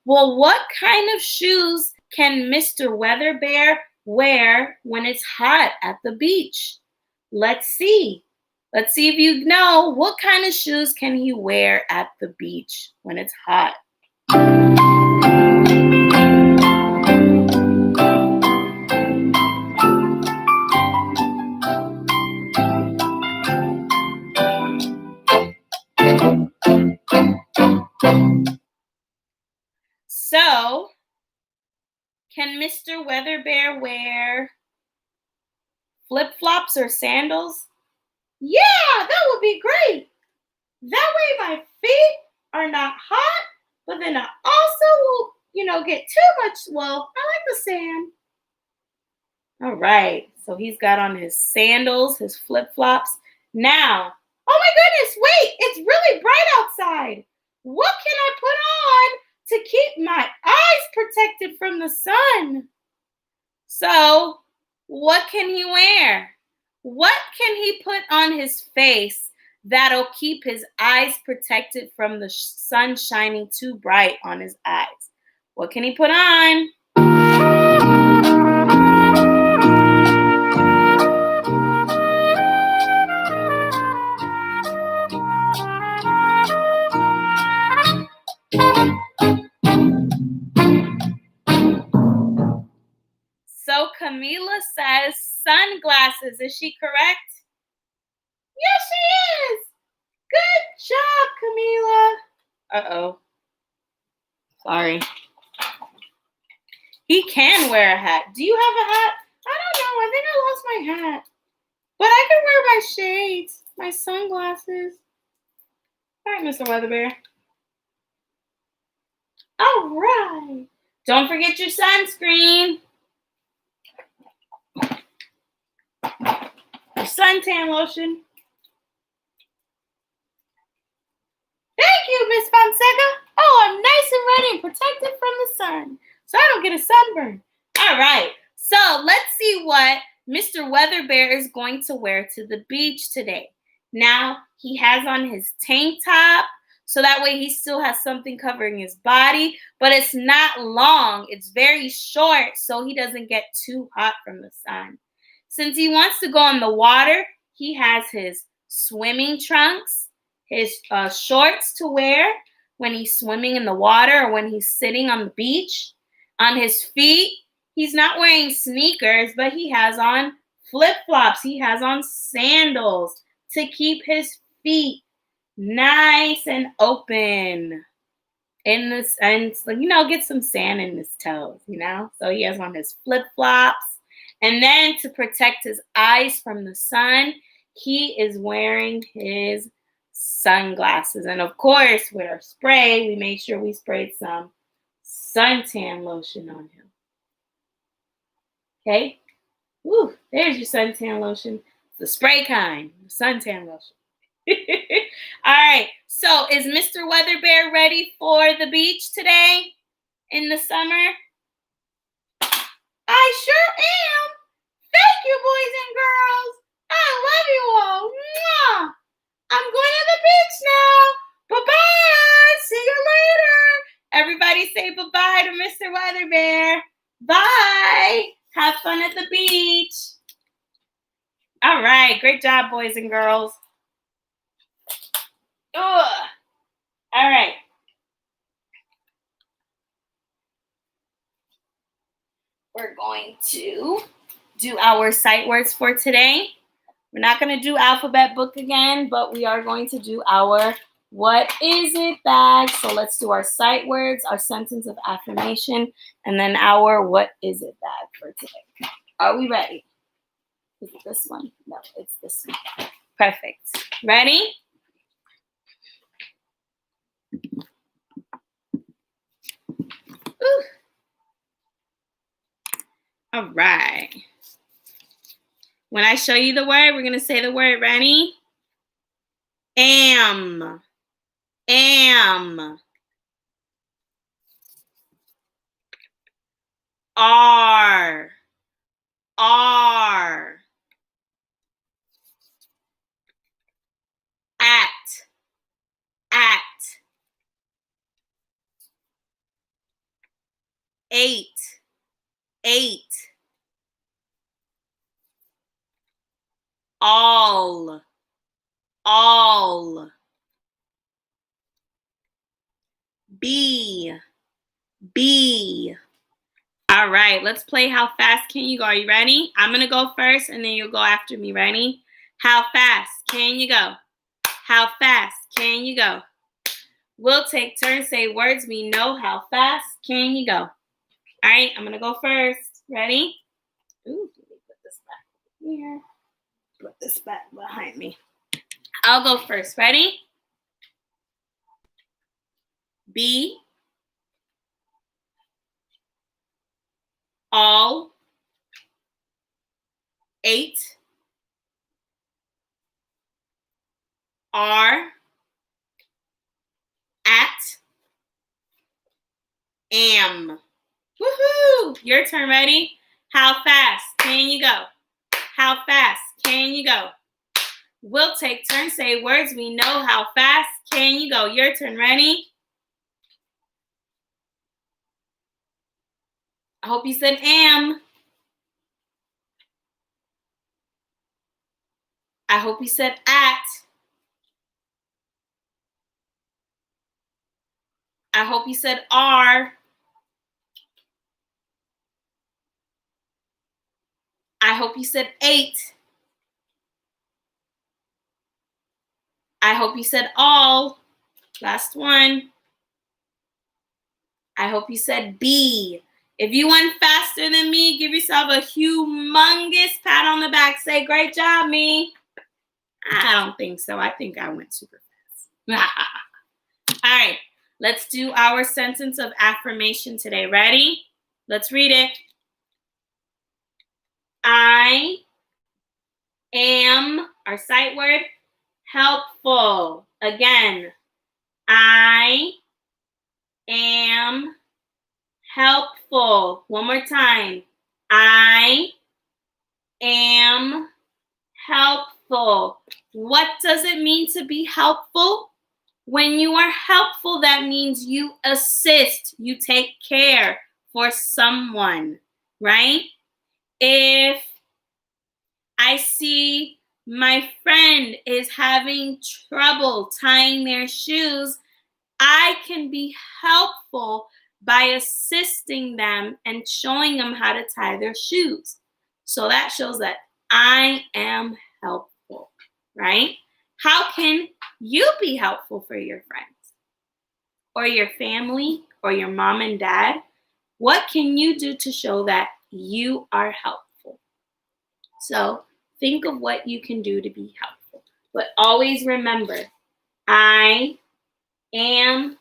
Well, what kind of shoes can Mr. Weather Bear wear when it's hot at the beach? Let's see. Let's see if you know what kind of shoes can he wear at the beach when it's hot. So, can Mr. Weather Bear wear flip-flops or sandals? Yeah, that would be great. That way my feet are not hot, but then I also will, get too much. Well, I like the sand. All right, so he's got on his sandals, his flip-flops. Now, oh my goodness, wait, it's really bright outside. What can I put on to keep my eyes protected from the sun? So, what can he wear? What can he put on his face that'll keep his eyes protected from the sun shining too bright on his eyes? What can he put on? So Camila says sunglasses. Is she correct? Yes, she is. Good job, Camila. Uh-oh. Sorry. He can wear a hat. Do you have a hat? I don't know. I think I lost my hat. But I can wear my shades, my sunglasses. All right, Mr. Weather Bear. All right. Don't forget your sunscreen. Your suntan lotion. Thank you, Miss Fonseca. Oh, I'm nice and ready and protected from the sun, so I don't get a sunburn. All right, so let's see what Mr. Weather Bear is going to wear to the beach today. Now, he has on his tank top, So that way he still has something covering his body, but it's not long. It's very short so he doesn't get too hot from the sun. Since he wants to go in the water, he has his swimming trunks, his shorts to wear when he's swimming in the water or when he's sitting on the beach. On his feet, he's not wearing sneakers, but he has on flip-flops. He has on sandals to keep his feet nice and open. In this, and get some sand in his toes, So he has on his flip-flops. And then to protect his eyes from the sun, he is wearing his sunglasses. And of course, with our spray, we made sure we sprayed some suntan lotion on him. Okay? Woo, there's your suntan lotion. The spray kind, the suntan lotion. All right, so is Mr. Weather Bear ready for the beach today in the summer? I sure am. Thank you, boys and girls. I love you all. Mwah. I'm going to the beach now. Bye-bye. See you later. Everybody say bye-bye to Mr. Weather Bear. Bye. Have fun at the beach. All right. Great job, boys and girls. Ugh. All right. We're going to do our sight words for today. We're not going to do alphabet book again, but we are going to do our what is it bag. So let's do our sight words, our sentence of affirmation, and then our what is it bag for today. Are we ready? Is it this one? No, it's this one. Perfect. Ready? Ooh. All right. When I show you the word, we're going to say the word. Ready? Am. Are. At. Ate. All. Be. All right, let's play How Fast Can You Go? Are you ready? I'm going to go first, and then you'll go after me. Ready? How fast can you go? How fast can you go? We'll take turns, say words we know. How fast can you go? All right, I'm going to go first. Ready? Ooh, let me put this back here. Put this back behind me. I'll go first. Ready? Be. All. Ate. Are. At. Am. Woohoo! Your turn. Ready? How fast can you go? How fast can you go? We'll take turns, say words we know. How fast can you go? Your turn. Ready? I hope you said am. I hope you said at. I hope you said are. I hope you said ate. I hope you said all. Last one. I hope you said be. If you went faster than me, give yourself a humongous pat on the back. Say, great job, me. I don't think so. I think I went super fast. All right. Let's do our sentence of affirmation today. Ready? Let's read it. I am, our sight word, helpful. Again, I am helpful. One more time. I am helpful. What does it mean to be helpful? When you are helpful, that means you assist, you take care for someone, right? If I see my friend is having trouble tying their shoes, I can be helpful by assisting them and showing them how to tie their shoes. So that shows that I am helpful, right? How can you be helpful for your friends or your family or your mom and dad? What can you do to show that you are helpful? So think of what you can do to be helpful. But always remember, I am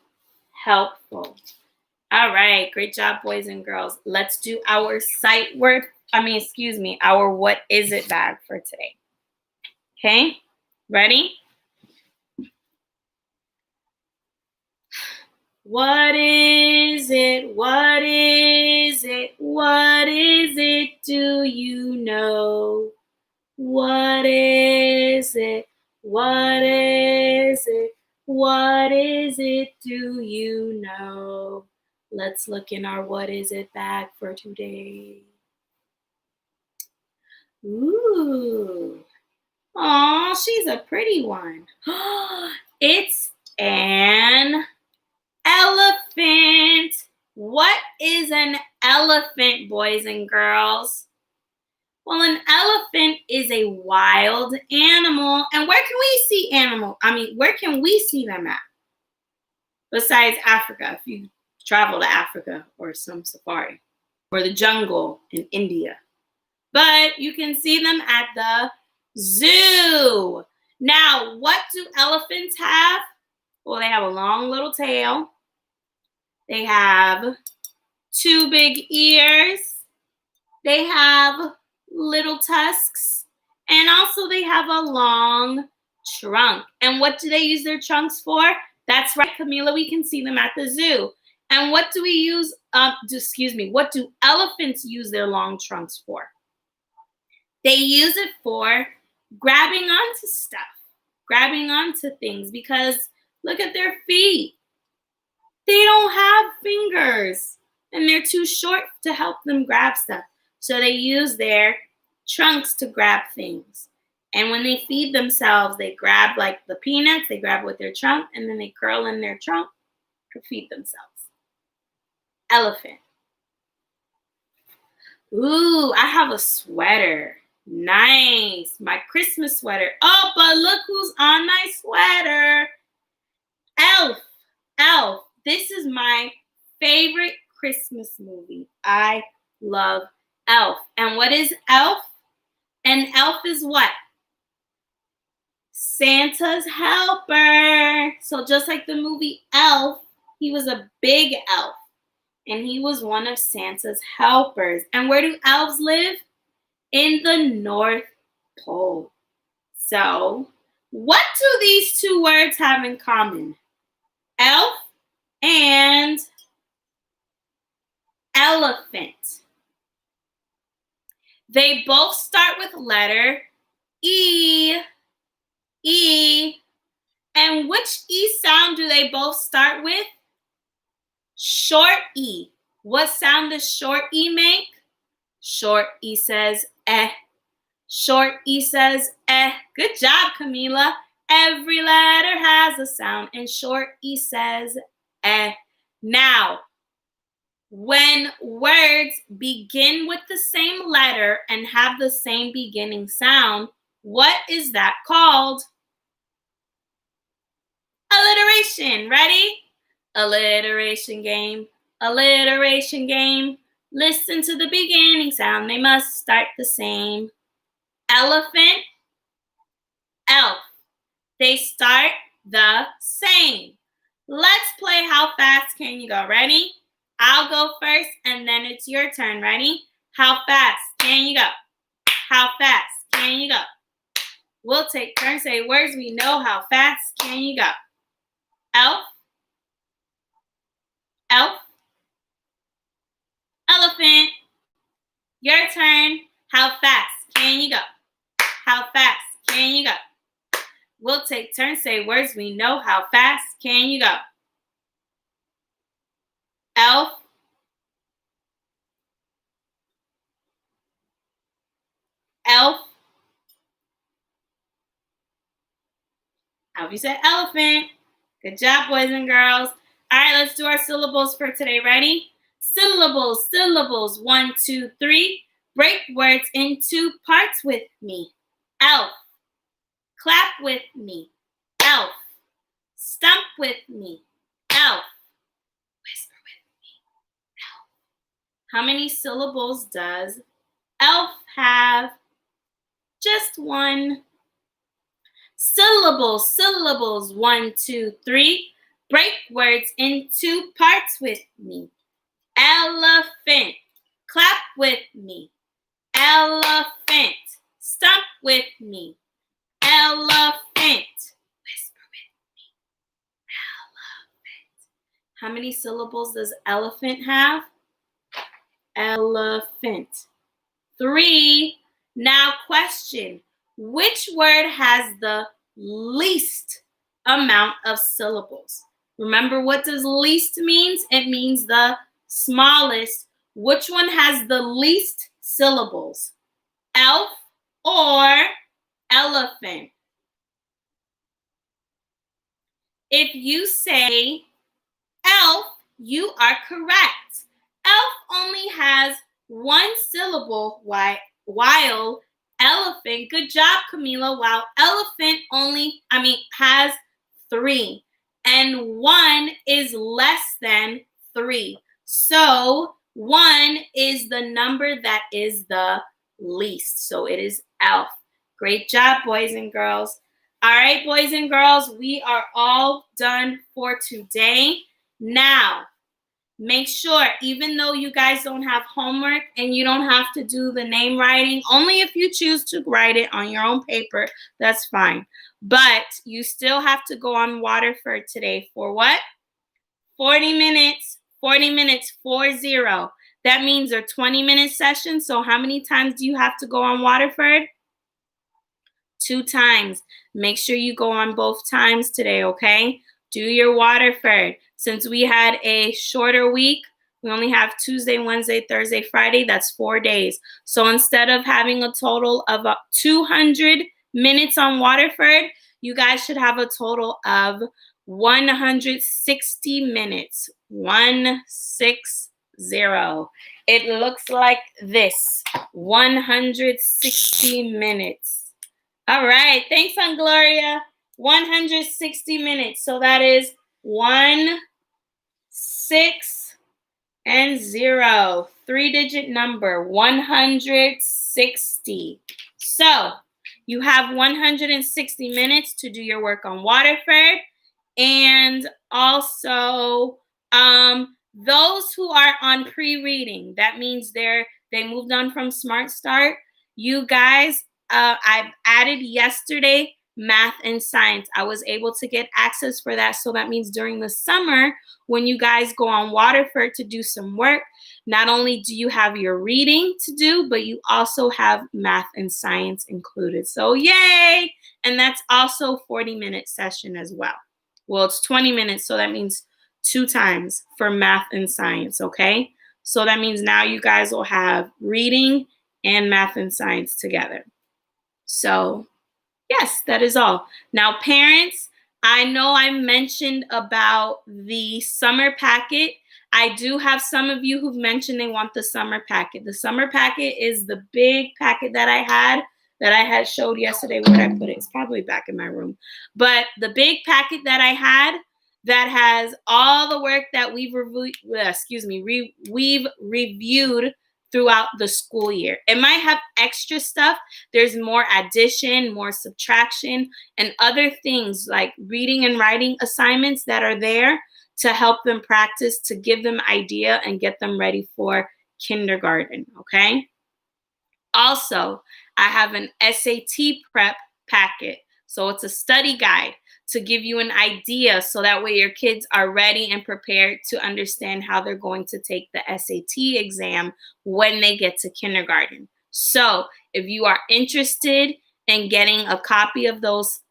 helpful. All right, great job, boys and girls. Let's do our our what is it bag for today. Okay, ready? What is it? What is it? What is it? Do you know? What is it? What is it? What is it? Do you know? Let's look in our what is it bag for today. Ooh. Aw, she's a pretty one. It's an elephant. What is an elephant, boys and girls? Well, an elephant is a wild animal. And where can we see where can we see them at? Besides Africa, if you travel to Africa or some safari, or the jungle in India. But you can see them at the zoo. Now, what do elephants have? Well, they have a long little tail. They have 2 big ears. They have little tusks. And also they have a long trunk. And what do they use their trunks for? That's right, Camila, we can see them at the zoo. And what do what do elephants use their long trunks for? They use it for grabbing onto stuff, grabbing onto things, because look at their feet. They don't have fingers and they're too short to help them grab stuff. So they use their trunks to grab things. And when they feed themselves, they grab like the peanuts, they grab with their trunk, and then they curl in their trunk to feed themselves. Elephant. Ooh, I have a sweater. Nice. My Christmas sweater. Oh, but look who's on my sweater. Elf. Elf. This is my favorite Christmas movie. I love Elf. And what is Elf? An elf is what? Santa's helper. So just like the movie Elf, he was a big elf. And he was one of Santa's helpers. And where do elves live? In the North Pole. So, what do these 2 words have in common? Elf and elephant. They both start with letter E. E. And which E sound do they both start with? Short E. What sound does short E make? Short E says eh. Short E says eh. Good job, Camila. Every letter has a sound, and short E says eh. Now, when words begin with the same letter and have the same beginning sound, what is that called? Alliteration. Ready? Alliteration game. Alliteration game. Listen to the beginning sound. They must start the same. Elephant, elf. They start the same. Let's play how fast can you go. Ready? I'll go first and then it's your turn. Ready? How fast can you go? How fast can you go? We'll take turns. Say words we know. How fast can you go? Elf. Elf. Elephant. Your turn. How fast can you go? How fast can you go? We'll take turns, say words we know. How fast can you go? Elf, elf. How have you said elephant? Good job, boys and girls. All right, let's do our syllables for today. Ready? Syllables, syllables. 1, 2, 3. Break words into parts with me. Elf. Clap with me. Elf. Stump with me. Elf. Whisper with me. Elf. How many syllables does elf have? Just one. Syllables, syllables. 1, 2, 3. Break words into parts with me. Elephant. Clap with me. Elephant. Stump with me. Elephant. Whisper with me. Elephant. How many syllables does elephant have? Elephant. 3. Now question. Which word has the least amount of syllables? Remember, what does least means? It means the smallest. Which one has the least syllables? Elf or elephant? If you say elf, you are correct. Elf only has one syllable, while elephant, good job, Camila, while elephant has 3. And 1 is less than 3. So 1 is the number that is the least. So it is elf. Great job, boys and girls. All right, boys and girls, we are all done for today. Now, make sure, even though you guys don't have homework and you don't have to do the name writing, only if you choose to write it on your own paper, that's fine. But you still have to go on Waterford today for what? 40 minutes. 40 minutes, 40. That means they're 20-minute sessions. So how many times do you have to go on Waterford? 2 times. Make sure you go on both times today, okay? Do your Waterford. Since we had a shorter week, we only have Tuesday, Wednesday, Thursday, Friday. That's 4 days. So instead of having a total of 200 minutes on Waterford, you guys should have a total of 160 minutes. 160. It looks like this. 160 minutes. All right. Thanks, Aunt Gloria. 160 minutes. So that is 1, 6, and 0. 3-digit number, 160. So you have 160 minutes to do your work on Waterford. And also, those who are on pre-reading, that means they moved on from Smart Start. You guys, I've added yesterday math and science. I was able to get access for that. So that means during the summer, when you guys go on Waterford to do some work, not only do you have your reading to do, but you also have math and science included. So yay! And that's also 40-minute session as well. Well, it's 20 minutes, so that means 2 times for math and science, okay? So that means now you guys will have reading and math and science together. So, yes, that is all. Now, parents, I know I mentioned about the summer packet. I do have some of you who've mentioned they want the summer packet. The summer packet is the big packet that I had showed yesterday. Where did I put it? It's probably back in my room. But the big packet that I had that has all the work that we've reviewed throughout the school year. It might have extra stuff. There's more addition, more subtraction, and other things like reading and writing assignments that are there to help them practice, to give them idea and get them ready for kindergarten, okay? Also, I have an SAT prep packet. So it's a study guide to give you an idea so that way your kids are ready and prepared to understand how they're going to take the SAT exam when they get to kindergarten. So if you are interested in getting a copy of those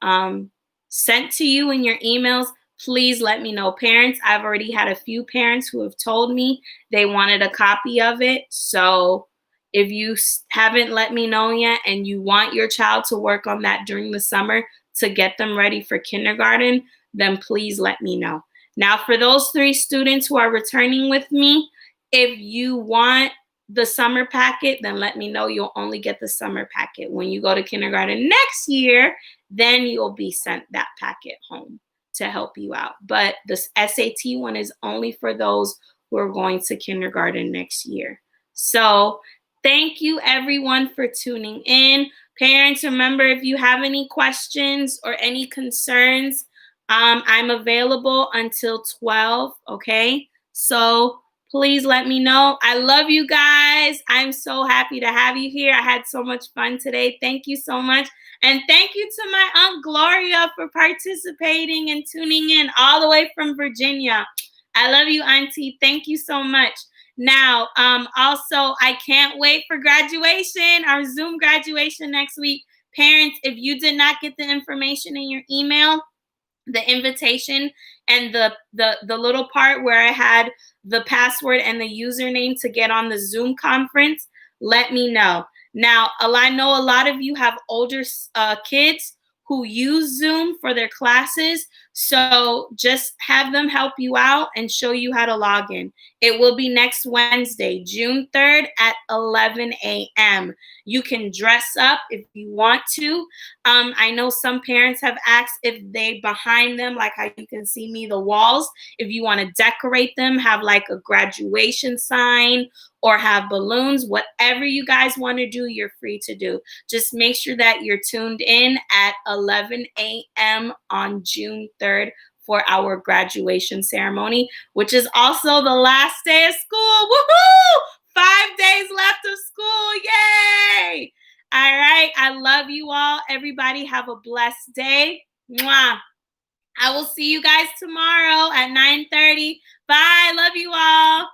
sent to you in your emails, please let me know. Parents, I've already had a few parents who have told me they wanted a copy of it. So if you haven't let me know yet and you want your child to work on that during the summer to get them ready for kindergarten, then please let me know. Now, for those 3 students who are returning with me, if you want the summer packet, then let me know. You'll only get the summer packet. When you go to kindergarten next year, then you'll be sent that packet home to help you out. But the SAT one is only for those who are going to kindergarten next year. So thank you everyone for tuning in. Parents, remember, if you have any questions or any concerns, I'm available until 12, okay? So please let me know. I love you guys. I'm so happy to have you here. I had so much fun today. Thank you so much. And thank you to my Aunt Gloria for participating and tuning in all the way from Virginia. I love you, Auntie. Thank you so much. Now, also, I can't wait for graduation, our Zoom graduation next week. Parents, if you did not get the information in your email, the invitation and the little part where I had the password and the username to get on the Zoom conference, let me know. Now, I know a lot of you have older kids who use Zoom for their classes, so just have them help you out and show you how to log in. It will be next Wednesday, June 3rd at 11 a.m. You can dress up if you want to. I know some parents have asked if they behind them, like how you can see me, the walls, if you want to decorate them, have like a graduation sign or have balloons, whatever you guys want to do, you're free to do. Just make sure that you're tuned in at 11 a.m. on June 3rd for our graduation ceremony, which is also the last day of school. Woohoo! 5 days left of school. Yay! All right. I love you all. Everybody have a blessed day. Mwah. I will see you guys tomorrow at 9:30. Bye. Love you all.